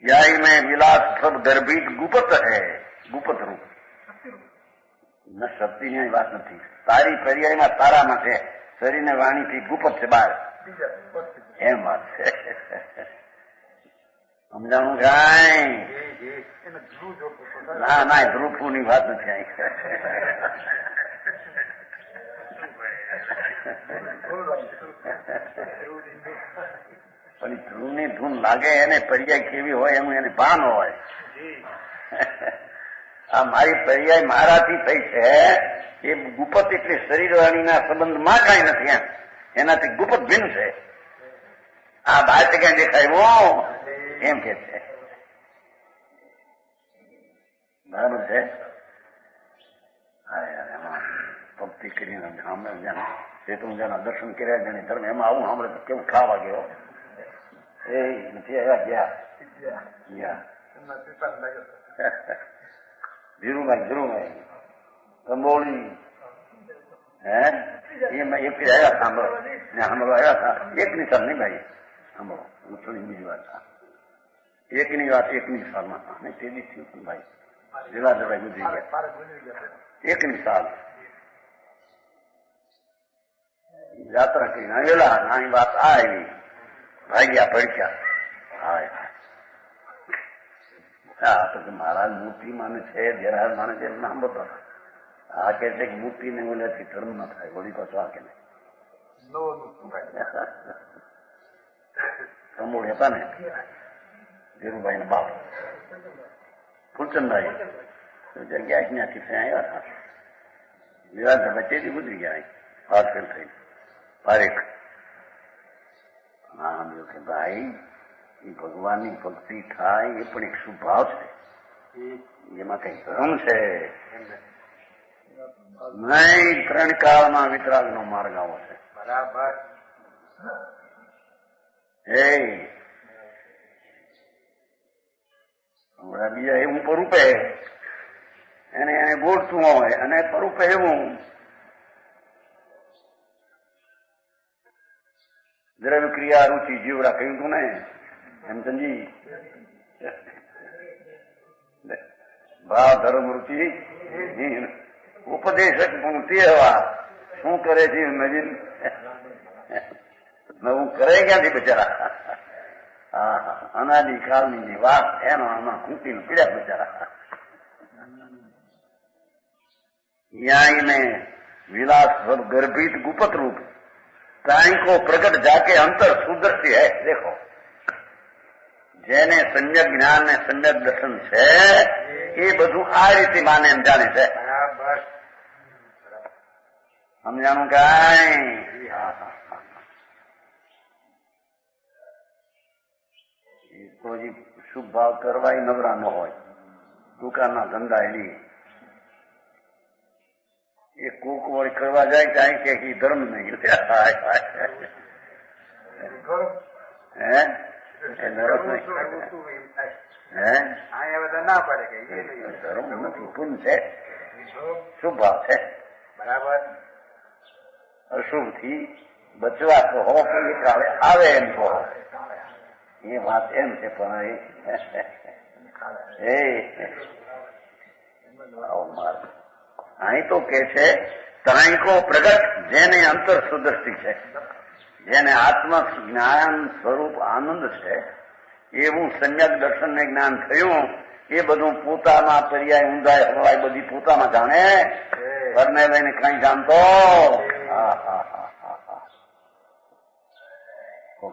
યાય મેં વિલાસ સબ ગર્ભિત ગુપ્ત હૈ. ગુપ્ત રૂપ ન શક્તિની વાત નથી. તારી પર્યાયમાં તારામાં છે. શરીરને વાણીથી ગુપ્ત છે બહાર એમ વાત છે. સમજાણું કાંઈ ના ધ્રુપું ની વાત નથી આવી. પણ ધ્રુવની ધૂન લાગે એને પર્યાય કેવી હોય એનું એને ભાન હોય. આ મારી પર્યાય મારાથી થઈ છે એ ગુપ્ત એટલે શરીરવાણીના સંબંધમાં કઈ નથી. એમ એનાથી ગુપ્ત ભિન્ન છે. આ બહાર ક્યાં દેખાય એમ કે છે. બરાબર છે. ભક્તિ કરીને સાંભળે જેને શેત્રુંજાના દર્શન કર્યા જેને ધર્મ એમાં આવું સાંભળે તો કેવું ખાવા ગયો એ નથી આવ્યા ગયા ધીરુભાઈ કંબોળી હે એમાં એક આવ્યા સાંભળો ને સાંભળવા આવ્યા હતા એકની સર નહીં ભાઈ સાંભળો થોડી બીજી વાત એકની વાત એકની સાલમાં અને તેવી થયું ભાઈ જિલ્લાભાઈ ગુજરી ગયા એકની સાલ યાત્રા કરીને આવેલા નાની વાત આવી ભાગ્યા પડ્યા હા તો કે મહારાજ મૂર્તિ માને છે દેરાજ માને છે એમ નામ બતો આ કે છે કે મૂર્તિ ને ઓલેથી ધર્મ ન થાય વળી પાછો આ કે નહીં કંબોળ હતા ને ધીરુભાઈ ના બાપ ફૂલચંદભાઈ જગ્યા અહીંયાથી આવ્યા હતા વિરાટભાઈ તેથી ગુજરી ગયા વાત ફેલ થઈ પારેખ હા કે ભાઈ એ ભગવાનની ભક્તિ થાય એ પણ એક સ્વભાવ છે એમાં કઈ ધર્મ છે નહીં ત્રણ કાળમાં વિતરાગનો માર્ગ આવો છે બરાબર હમણાં બીજા એવું પરૂપે એને ગોળતું હોય અને પરૂપે એવું દ્રવ્ય ક્રિયા રૂચિ જીવડા કહ્યું તું ને હેમચંદજી ભાવ ધર્મ રૂચિ ઉપદેશક પંક્તિ હવા શું કરે છે નવીન નવું કરે ક્યાંથી બચારા હા અનાદિ કાળની વાત એનો આમાં ખૂંટીને પીડ્યા બચારા यहाँ में विलास गर्भित गुप्त रूप प्राणी को प्रकट जाके अंतर सुदृष्टि है देखो જેને સમ્યક જ્ઞાન ને સમ્યક દર્શન છે એ બધું આ રીતે માને એમ જાણે છે સમજાણું કાંઈ તો હજી શુભ ભાવ કરવા નવરા ન હોય દુકાનના ધંધા એની એ કોક વળી કરવા જાય કાંઈ કે ધર્મ નહીં હે નરસ ના પડે ધર્મ નથી પુન છે શુભ ભાવ છે બરાબર અશુભ થી બચવા તો હો એ કાળે આવે એમ કહો એ વાત એમ છે પણ અહીં તો કે છે ત્રણકો પ્રગટ જેને અંતર સુદ્રષ્ટિ છે જેને આત્મ જ્ઞાન સ્વરૂપ આનંદ છે એવું સમ્યક દર્શન ને જ્ઞાન થયું એ બધું પોતામાં પર્યાય ઊંધાય હવાય બધી પોતામાં જાણે ઘરને લઈને કઈ જાણતો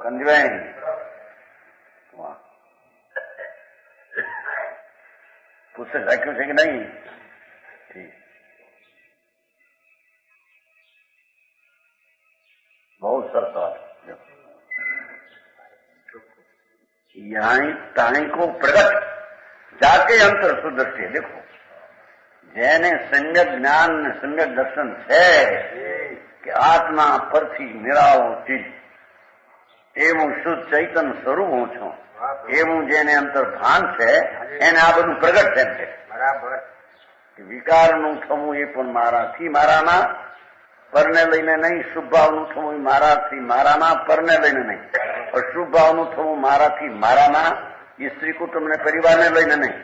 કંજભાઈ પુસ્તક રાખ્યું છે કે નહીં बहुत सरस यहाँ ताणी को प्रगट जाके अंतर सुदृष्टि देखो જેને સમ્યક જ્ઞાન ને સમ્યક દર્શન છે કે આત્મા પરથી નિરાળો ચીજ એવું શુદ્ધ ચૈતન્ય સ્વરૂપ હું છું એવું જેને અંતર ભાન છે એને આ બધું પ્રગટ તેમ છે બરાબર વિકારનું થવું એ પણ મારાથી મારાના પરને લઈને નહીં શુભ ભાવનું થવું મારાથી મારાના પરને લઈને નહીં અશુભ ભાવનું થવું મારાથી મારાના એ સ્ત્રી કુટુંબ ને પરિવારને લઈને નહીં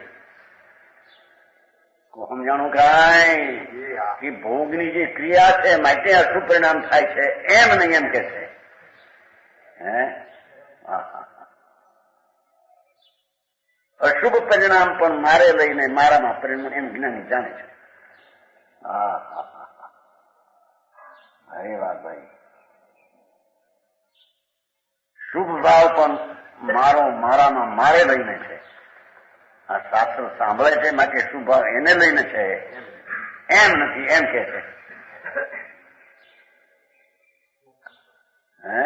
સમજાણું કાંઈ કે ભોગની જે ક્રિયા છે માટે અશુભ પરિણામ થાય છે એમ નહીં એમ કે છે હે અશુભ પરિણામ પણ મારે લઈને મારામાં પરિણામ એમ જ્ઞાની જાણે છે અરે વાત ભાઈ શુભ ભાવ પણ મારો મારામાં મારે લઈને છે આ શાસ્ત્ર સાંભળે છે માટે શુભ ભાવ એને લઈને છે એમ નથી એમ કે છે હે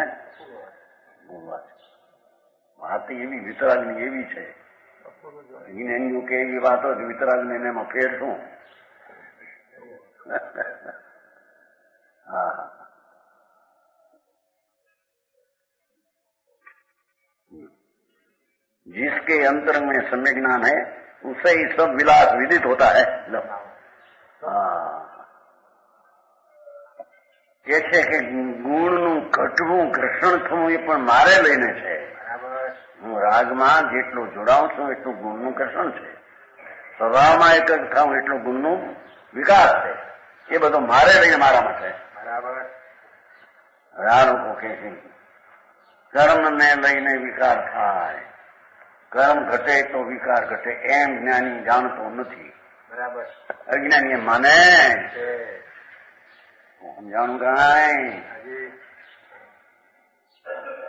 વાત એવી વિતરાગની એવી છે એને કે એવી વાતો જ વિતરાગને એમાં ફેર શું हाँ, जिसके अंतर में सम्यक ज्ञान है उससे ही सब विलास विदित होता है। કે છે કે ગુણનું ઘટવું ઘર્ષણ થવું એ પણ મારે લઈને છે. હું રાગમાં જેટલું જોડાઉં છું એટલું ગુણનું ઘર્ષણ છે, સ્વભાવમાં એક જ થાઉં એટલું ગુણનું વિકાસ છે. એ બધો મારે લઈને મારામાં છે. બરાબર. આ લોકો કે છે કર્મને લઈને વિકાર થાય, કર્મ ઘટે તો વિકાર ઘટે એમ જ્ઞાની જાણતો નથી. બરાબર. અજ્ઞાની માને સમજાણું કાંઈ.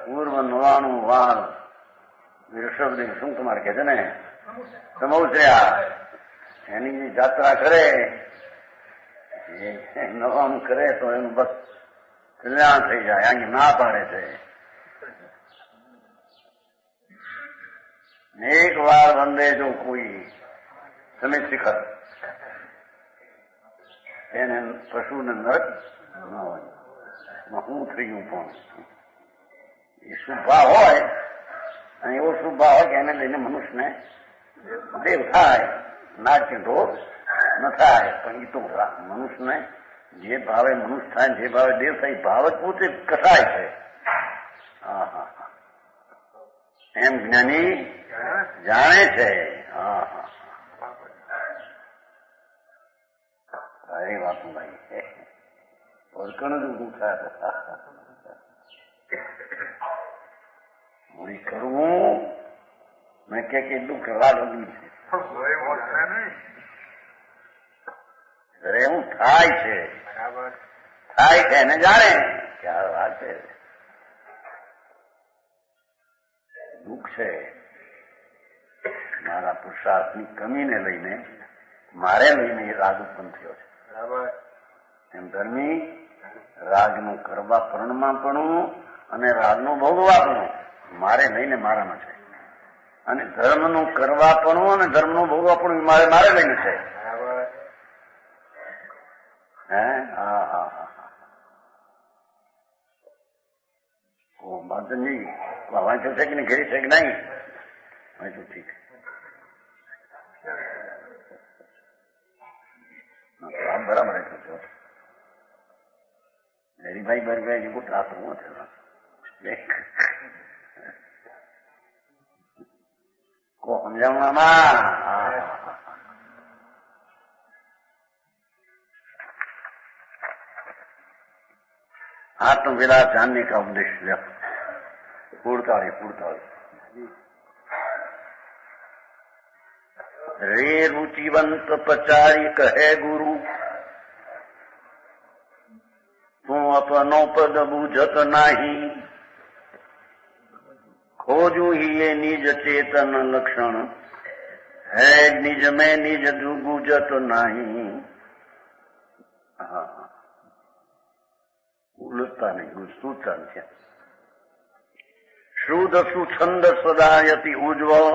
પૂર્વ 99 વાર ઋષભદેવ શું કુમાર કે છે ને સમૌશ્ર્યા એની જે જાત્રા કરે એ નવામ કરે તો એનું બસ કલ્યાણ થઈ જાય. અહીં ના પાડે છે. એક વાર વંદે જો કોઈ સમિત શિખર એને પશુને નરક ન હોય. હું થયું પણ એ શુભ ભાવ હોય અને એવો શુભ ભાવ હોય કે એને લઈને મનુષ્યને દેવ થાય, નાટ્ય દોષ ન થાય. પણ એ તો મનુષ્યને જે ભાવે મનુષ્ય થાય જે ભાવે દેવ થાય ભાવ જ પોતે કસાય છે. એમ જ્ઞાની જાણે છે. સારી વાતું ભાઈ ઓળખણ જ ઊંધું થાય. મૂડી કરવું મેં કે દુઃખ લાગવું છે. અરે એવું થાય છે, થાય છે એને જાણે કે આ વાત છે દુઃખ છે. મારા પુરુષાર્થની કમીને લઈને મારે લઈને એ રાગ ઉત્પન્ન થયો છે. બરાબર. એમ ધર્મી રાગનું કરવાપણું અને રાગનું ભોગવાપણું મારે લઈને મારામાં છે. અને ધર્મનું કરવાપણું અને ધર્મનું ભોગવાપણું મારે લઈને છે. બરાબર. હે હા. બાંધનજી વાંચો છે કે નહીં, ઘેરી છે કે નહીં? વાંચો ઠીક. બરાબર છો હરિભાઈ બરભાઈ को ठाक हुआ था को समझाऊंगा आत्मविलास जानने का उपदेश व्यक्त पूर्ताड़ी रे रुचिवंत पचारी कहे गुरु तू अपनो पद बूझत नाही, खोजू ही ये निज चेतन लक्षण है निज में निज गुजत नाही. उलटता नहीं गुजता नहीं. शुद्ध सुछंद सदायति उज्ज्वल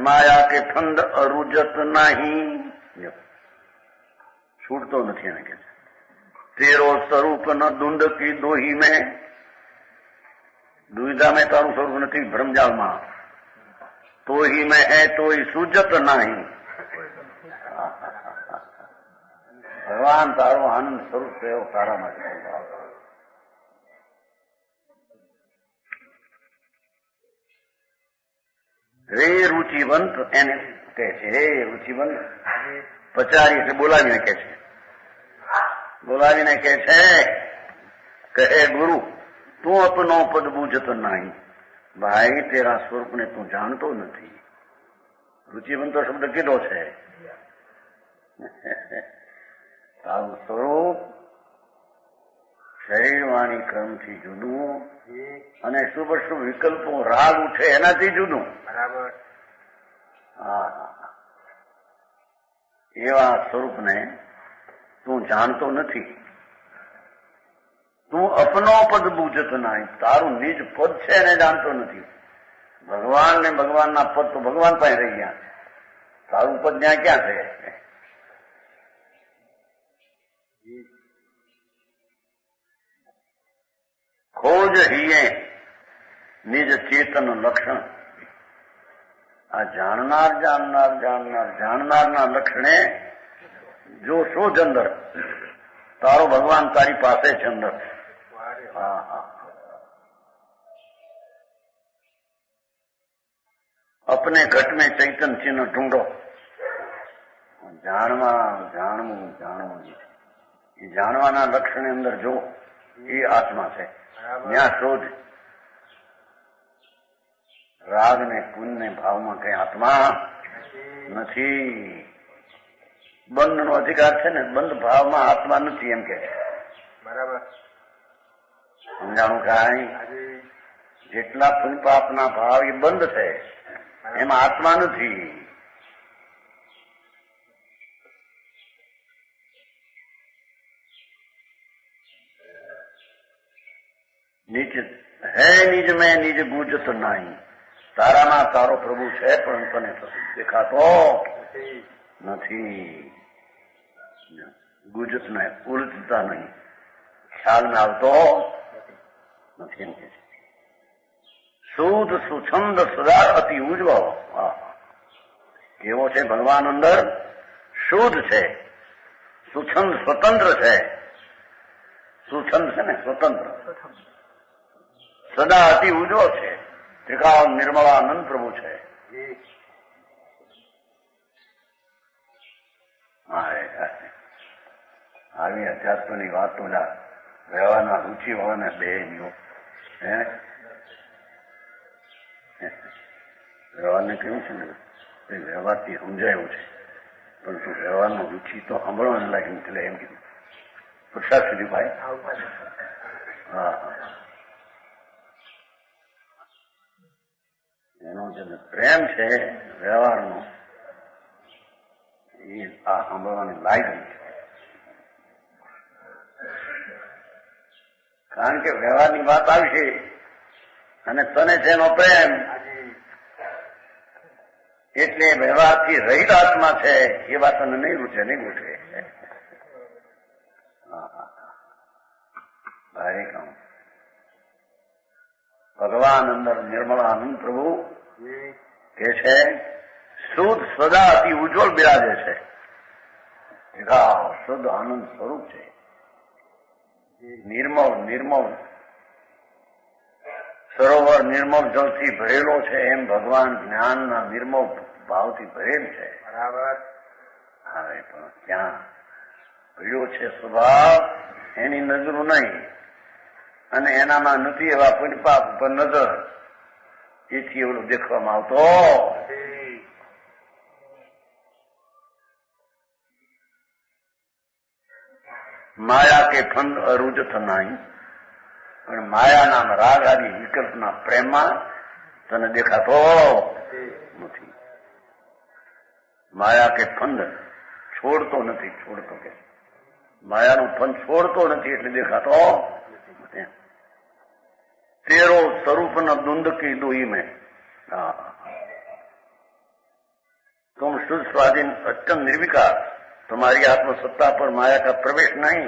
माया के फंद अरुजत नहीं. छूटतो નથી એને કે तेरो स्वरूप न दुंड की दोही में, दुविधा में तारू स्वरूप નથી ब्रह्मजालમાં तो ही में है तो ही सूजत नहीं. ભગવાન તારો આનંદ સ્વરૂપ છે એવો તારા માટે રે રુચિવંત એને કહે છે. હે રુચિવંત પચારી એટલે બોલાવીને કહે છે. બોલાવીને કહે છે કહે ગુરુ તું અપનો પદ બૂझत નહીં. ભાઈ તેરા સ્વરૂપને તું જાણતો નથી. રુચિવંતો શબ્દ કીધો છે. તારું સ્વરૂપ શરીર વાણી ક્રમથી જુદું અને શુભ શુભ વિકલ્પો રાગ ઉઠે એનાથી જુદું. બરાબર. એવા સ્વરૂપને તું જાણતો નથી. તું અપનો પદ બૂझत નહીં. તારું નિજ પદ છે એને જાણતો નથી. ભગવાન ને ભગવાનના પદ તો ભગવાન પાસે રહી ગયા છે. તારું પદ ત્યાં ક્યાં છે? खोज हीए निज चेतन लक्षण। આ જાણનારના લક્ષણે જો શોધ અંદર તારો ભગવાન તારી પાસે છે અંદર. હા હા अपने घट में चैतन चिन्ह ढूंढो. જાણવું એ જાણવાના લક્ષણે અંદર જો એ આત્મા છે. ત્યાં શોધ. રાગ ને પુણ્ય ને ભાવમાં કઈ આત્મા નથી. બંધ નો અધિકાર છે ને, બંધ ભાવમાં આત્મા નથી એમ કે. બરાબર સમજાણું કાંઈ? જેટલા પુણ્ય પાપના ભાવ એ બંધ છે, એમાં આત્મા નથી. નીચ હે નિજ મેં નિજ ગુજત નહીં. તારામાં તારો પ્રભુ છે પણ તને દેખાતો નથી. ગુજત ને ઉલટતા નહીં, ખ્યાલમાં આવતો નથી એમ કે છે. શુદ્ધ સુછંદ સદા અતિ ઉજ્જવળ. કેવો છે ભગવાન અંદર? શુદ્ધ છે, સુછંદ સ્વતંત્ર છે. સુછંદ છે ને સ્વતંત્ર, સદા અતિ ઉજ્જવળ છે. ત્રિકાળ નિર્મળાનંદ પ્રભુ છે. આવી અધ્યાત્મની વાત વ્યવહારના રૂચિ હોવાને બે વ્યવહારને કેવું છે ને, એ વ્યવહારથી સમજાયું છે, પરંતુ વ્યવહારનો રૂચિ તો સાંભળવાને લાગી એટલે એમ કીધું. પુરુષાર્થ સુધી ભાઈ. હા એનો જે પ્રેમ છે વ્યવહારનો, એ આ સાંભળવાની લાયક છે. કારણ કે વ્યવહારની વાત આવશે અને તને છે એનો પ્રેમ, એટલે વ્યવહારથી રહિત આત્મા છે એ વાત તને નહીં રૂચે, નહીં ગૂંઠે. ભાઈ કહું ભગવાન અંદર નિર્મળાનંદ પ્રભુ કે છે શુદ્ધ સદા અતિ ઉજ્જવળ બિરાજે છે. શુદ્ધ આનંદ સ્વરૂપ છે. નિર્મળ સરોવર નિર્મળ જળથી ભરેલો છે, એમ ભગવાન જ્ઞાનના નિર્મળ ભાવથી ભરેલ છે. બરાબર. હવે પણ ક્યાં ભર્યો છે સ્વભાવ, એની નજરો નહીં, અને એનામાં નથી એવા પુણ્યપાપ ઉપર નજર, એથી એવડું દેખવામાં આવતો. માયા કે ફંદ અરુજત નહીં, પણ માયાના રાગ આદિ વિકલ્પના પ્રેમમાં તને દેખાતો નથી. માયા કે ફંદ છોડતો નથી, છોડતો કે માયાનું ફંદ છોડતો નથી એટલે દેખાતો. તેરો स्वरूप दुंद की दुई में तुम शुद्ध स्वाधीन अत्यंत निर्विकार, तुम्हारी आत्मसत्ता पर माया का प्रवेश नहीं,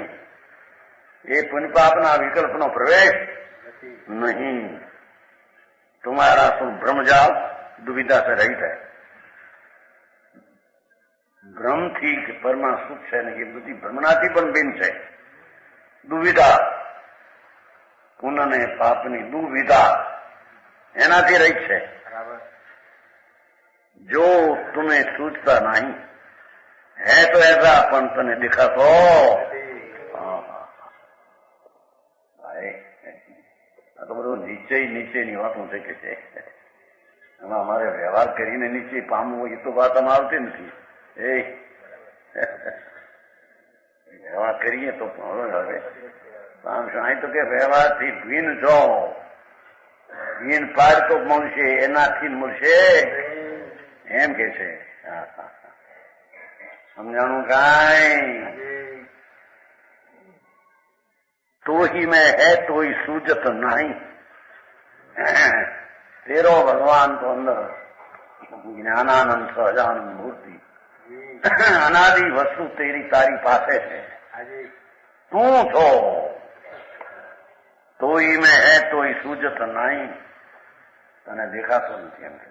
ये पुण्य पापना विकल्पनो प्रवेश नहीं. तुम्हारा तुम ब्रह्मजाल दुविधा से रहित है. બ્રહ્મથી કે પરમાં સુખ છે ને એ બધી ભ્રમણાથી પણ ભિન્ન છે. દુવિધા, પુણ્ય ને પાપની દુવિધા એનાથી રહિત છે. જો तुम्हें सूझता नहीं है तो ऐसा પણ તને દેખાતો. આ તો બધું નીચેની વાતો છે કે છે. એમાં અમારે વ્યવહાર કરીને નીચે પામવું એ તો વાત આમાં આવતી નથી. વ્યવહાર કરીએ તો હવે અહીં તો કે વ્યવહારથી ભીન છો, ભીન પાડ તો મળશે, એનાથી મળશે એમ કે છે. સમજાણું કાંઈ? तो ही में है तो ही सूझत नहीं. तेरो भगवान तो अंदर ज्ञानानंद सहजानंद मूर्ति अनादि वस्तु तेरी तारी पासे है. તું છો તો ઈ મેં હે તો ઈ સૂજત નહીં, તને દેખાતો નથી એમ કે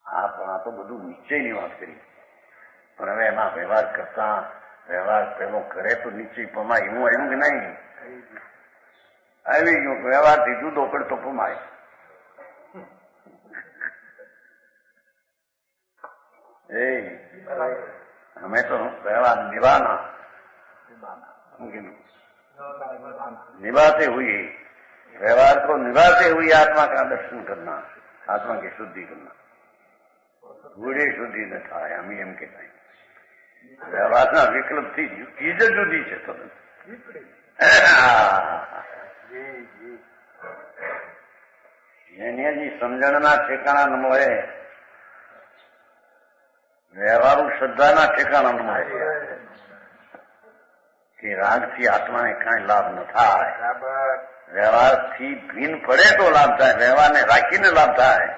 આ તો બધું નિશ્ચયની વાત કરી, પણ હવે એમાં વ્યવહાર કરતા વ્યવહાર પેલો કરે તો નિશ્ચય પમાય એવું આવ્યું કે નહીં? આવી ગયું. વ્યવહારથી જુદો પડતો પમાય. हमें तो व्यवहार निभाना, निभाते हुए व्यवहार को निभाते हुए आत्मा का दर्शन करना, आत्मा की शुद्धि करना. गुड़े शुद्धि न था हम एम के नहीं. व्यवहार विकल्प थी चीज जुदी है तो जी समझणना ठेकाणा न મળે, વ્યવહારુ શ્રદ્ધાના ઠેકાણા ન મળે કે રાગથી આત્માને કાંઈ લાભ ન થાય. વ્યવહારથી ભીન પડે તો લાભ થાય, વ્યવહારને રાખીને લાભ થાય.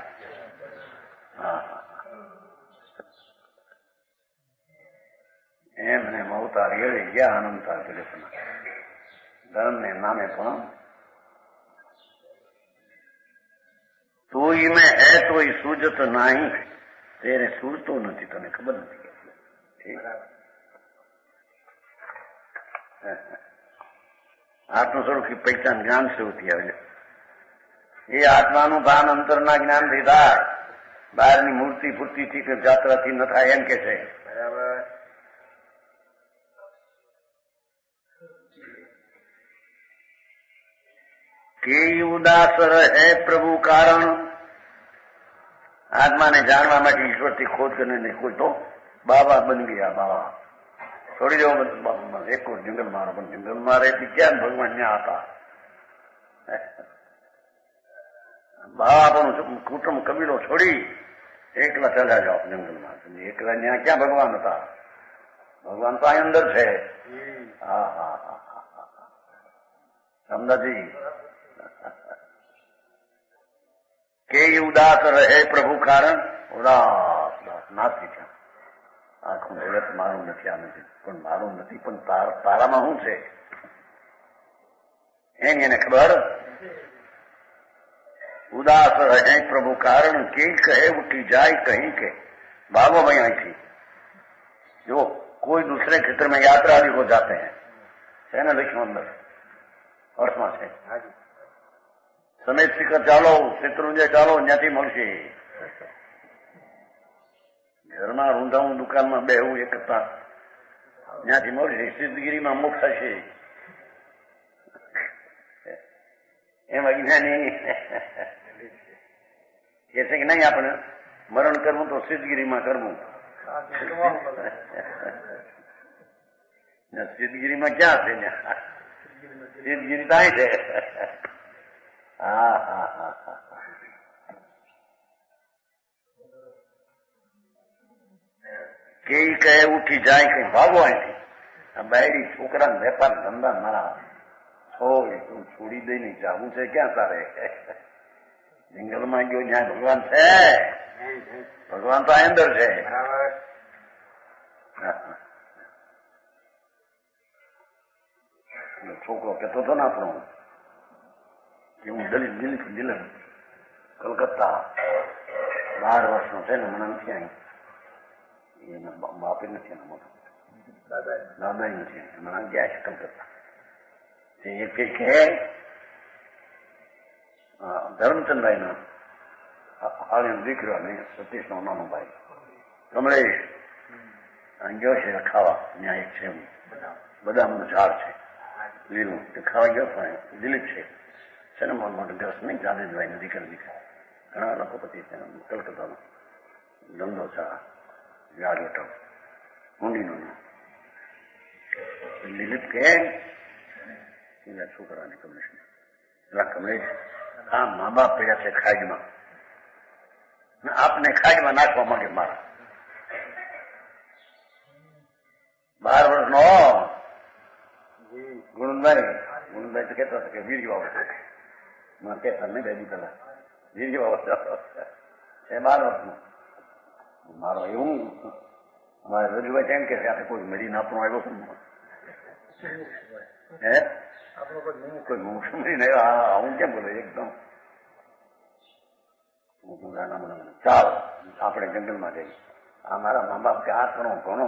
એમને અવતાર એવી ગયા અનંતા જગતના ધર્મને નામે પણ તું મેં હે તો સૂજત નહીં, तेरे सूझतो नहीं, तने खबर नहीं. आत्मस्वरूप की पहचान ज्ञान से होती है. ये आत्मा नु भान अंतરના જ્ઞાન થી થાય, બહારની મૂર્તિ ફૂર્તિથી કે જાત્રાથી ન થાય એમ કે છે. બરાબર. કે ઉદાસ રહે પ્રભુ કારણ, आत्मा ने जानवा માટે ઈશ્વરથી ખોજ કરીને કોઈ તો બાબા બન ગયા. બાબા છોડી દો એક જંગલ મારો, પણ જંગલમાં રહેતી ક્યાં ભગવાન ત્યાં હતા. બાબા પણ કુટુંબ કબીલો છોડી એકલા ચાલ્યા જાઓ જંગલમાં. એકલા ત્યાં ક્યાં ભગવાન હતા? ભગવાન તો અહીં અંદર છે. હા હા હા હા સમજાજી. કે ઉદાસ રહે પ્રભુ કારણ, ઉદાસ નાથી છે. આખું જગત મારું નથી, આ નથી, પણ મારું નથી, પણ તારામાં શું છે એને ખબર. ઉદાસ રહે પ્રભુ કારણ, કે કહે ઉઠી જાય कहीं के. भागो भाई आई थी. जो कोई दूसरे क्षेत्र में यात्रा भी हो जाते हैं, है ना लक्ष्मण अंदर અર્થમાં છે. સમેત શિખર ચાલો, શેત્રુંજય ચાલો, ત્યાંથી મળશે. ઘરમાં રૂંધાવું, દુકાનમાં બેહવું એક હતા, ત્યાંથી મળશે. સિદ્ધગીરીમાં મોક્ષ થશે. એમ અજ્ઞાની કે છે કે નહીં, આપણે મરણ કરવું તો સિદ્ધગીરીમાં કરવું. સિદ્ધગીરીમાં ક્યાં છે? સિદ્ધગીરી ત્યાં છે. હા હા હા હા. કે કહે ઉઠી જાય, કઈ ભાગો અહીંથી. આ બાયડી છોકરા વેપાર ધંધા મારા તું છોડી દઈને જાવું છે ક્યાં તારે? જંગલમાં ગયો જ્યાં ભગવાન છે. ભગવાન તો અંદર છે. છોકરો કહેતો હતો ને આપણો કે હું દિલ્હી કલકત્તા 12 વર્ષનો છે ને, મને નથી અહીં. એના બાપે નથી, એના મોટો દાદા નથી, મને ગયા છે કલકત્તા. એ કે ધર્મચંદ્રાય ના હાલ દીકરો ને સતીશ નો નાનો ભાઈ કમલેશ ગયો છે ખાવા. ત્યાં એક છે બદામનું ઝાડ છે લીલું, તે ખાવા ગયો પણ દિલીપ છે ને મોટો દિવસ નહીં, જાદેજભાઈ ને દીકરા ઘણા લખોપતિ છે કલકત્તાનો ધંધો છે, યાદ હતો ઊંડીનો. દિલીપ કે છોકરાને કમલેશ પેલા કમલેશ આ મા બાપ પડ્યા છે ખાજમાં, આપને ખાજમાં નાખવા માંગે મારા. 12 વર્ષનો ગુણભાઈ તો કહેતા હતા કે વીર્ય વાવો, મારે કહેતા નહીં બેબી પેલા વીર્ય વાવો એ 12 વર્ષનો મારો. એવું મારે રજૂભાઈ એમ કે આપણે કોઈ મરીને આપણો આવ્યો છું હે આપણો કોઈ નિમિત્ત કોઈ મોક્ષ નહીં. હું કેમ બોલે એકદમ ચાલો આપણે જંગલમાં જઈએ. આ મારા મા બાપ કે આ ઘણો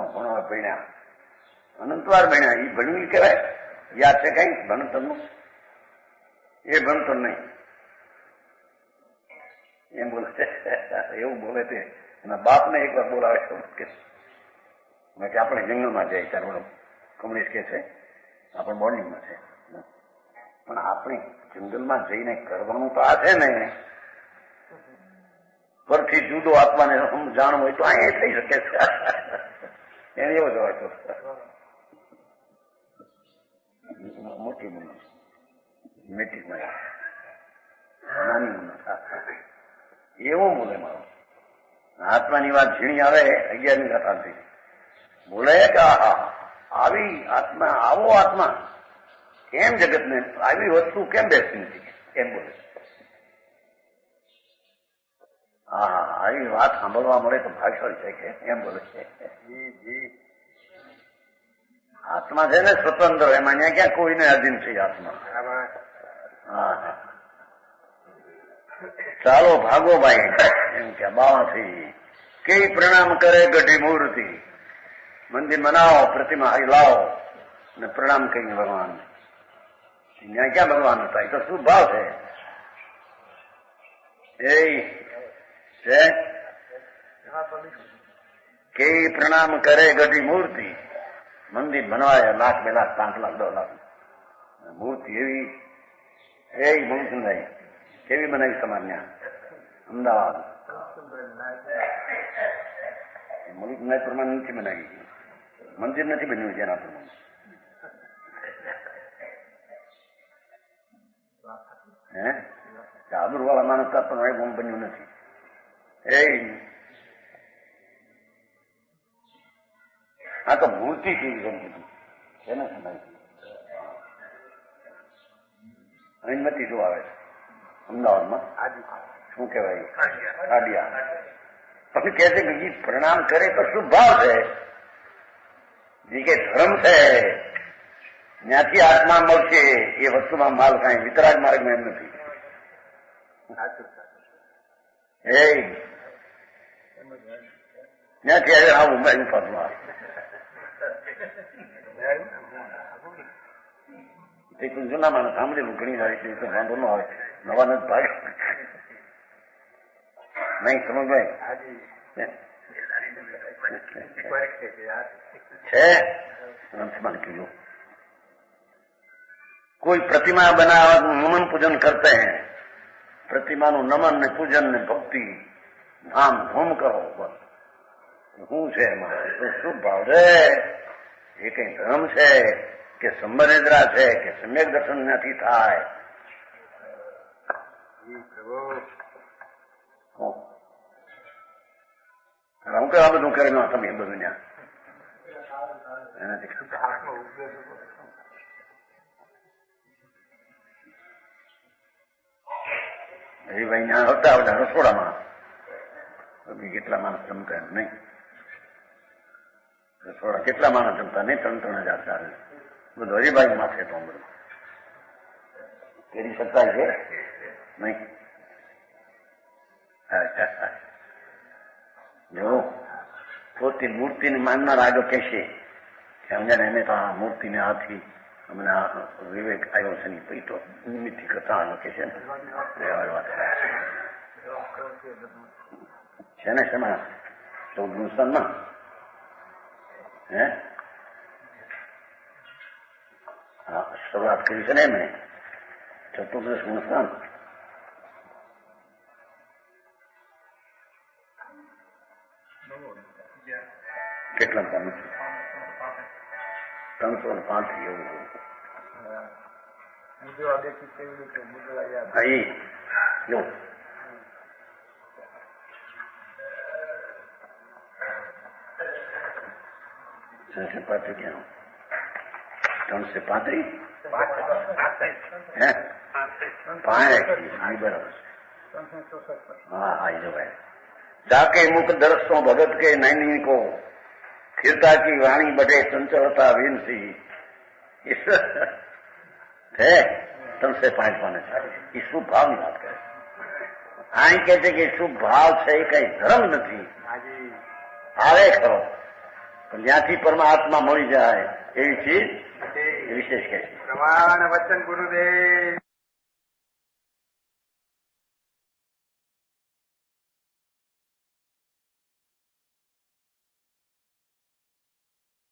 ભણ્યા, અનંતવાર ભણ્યા. એ ભણવી કહેવાય? યાદ છે કઈ ભણતરનું? એ ભણતર નહીં એમ બોલે છે. એવું બોલે છે. એના બાપને એક વાર બોલાવે છે કે આપણે જંગલમાં જઈએ. ત્યારે કમલેશ કે છે આપણે બોર્ડિંગમાં છે, પણ આપણે જંગલમાં જઈને કરવાનું તો આ છે ને, પરથી જુદો આત્માને જાણવું હોય તો અહીંયા થઈ શકે છે. એને એવો જવાય તો મોટી ઉંમર, મેટ્રિકમાં નાની ઉંમર એવું બોલે મારો. આત્માની વાત ઝીણી આવે 11મી કથાથી બોલે કે આવી આત્મા, આવો આત્મા કેમ જગતને આવી વસ્તુ કેમ બેસતી નથી એમ બોલે. આવી વાત સાંભળવા મળે તો ભાગ્યશાળી છે કે એમ બોલે છે. આત્મા છે ને સ્વતંત્ર, એમાં અહીંયા ક્યાં કોઈને અધીન છે આત્મા. હા ચાલો ભાગો ભાઈ એમ કે બાવાથી કઈ પ્રણામ કરે ગઢી મૂર્તિ. મંદિર બનાવો, પ્રતિમા હારી લાવો ને પ્રણામ કરીને ભગવાન. ત્યાં ક્યાં ભગવાન હતા? એ તો શું ભાવ છે? એ છે કે પ્રણામ કરે ગઢી મૂર્તિ. મંદિર બનાવાય 1 લાખ 2 લાખ 5 લાખ 10 લાખ મૂર્તિ એવી. એ મૂર્તિ કેવી બનાવી તમારે અમદાવાદ? મૂર્તિ પ્રમાણે નથી બનાવી, મંદિર નથી બન્યું છે એના પ્રમાણે. હે આબુરવાળા માણસ પણ બન્યું નથી. આ તો મૂર્તિ કેવી જેમ કીધું છે ને અહીમતી શું આવે છે અમદાવાદમાં? શું કહેવાય? કાડિયા. પણ કહે છે કે એ પ્રણામ કરે તો શું ભાવ છે? જે કે ધર્મ છે ત્યાંથી આત્મા મળશે એ વસ્તુમાં માલ કાંઈ વિતરાગ માર્ગમાં એમ નથી. ત્યાંથી હવે આવું મેળવું પદમાં જૂના માણસ સાંભળેલું ઘણી વાર એટલે વાંધો ન આવે. નવા નથી ભાગ નહીં સમજ ભાઈ છે. અંશમાં કીધું कोई प्रतिमा बना नमन पूजन करते हैं, प्रतिमाનું નમન ને પૂજન ને ભક્તિ ધામ ધૂમ કરો. બસ શું છે એમાં? શું ભાવ છે? એ કઈ ધર્મ છે કે સંબંધરા છે કે સમ્યક દર્શન નથી થાય? હું કે આ બધું કરેલું તમે બધું ત્યાં એનાથી એ ભાઈ ત્યાં હતા બધા રસોડામાં કેટલા માણસ જમતા નહીં. રસોડા કેટલા માણસ જમતા નહીં? 3,000 4,000 બધું હરિભાઈ માથે તો બધું કરી શકાય છે નહીં. જો પોતે મૂર્તિને માનનાર આગળ કહેશે કે સમજાને એને તો આ મૂર્તિને હાથી અમને વિવેક આવ્યો છે ને પછી તો નિમિત્તથી કથા લખે છે ને શેમાં 14 સ્થાનમાં હે હા શરૂઆત કરી છે ને એમણે 14 સ્થાન કેટલા પાનું 335 એવું જો પાત્રી ક્યાં 335 હે 5 બરાબર. હા હા એ જો ભાઈ जाके मुख दर्शो भगत के नैनी को खिरता की वाणी बढ़े चंचलता वीनसी છે તમસે 5 પાને છે એ શુભ ભાવની વાત કરે. અહીં કે છે કે શુભ ભાવ છે એ કઈ ધર્મ નથી, હાજી આવે ખરો પણ જ્યાંથી પરમાત્મા મળી જાય એવી ચીજ વિશેષ કે છે. પ્રમાણ વચન ગુરુદેવ.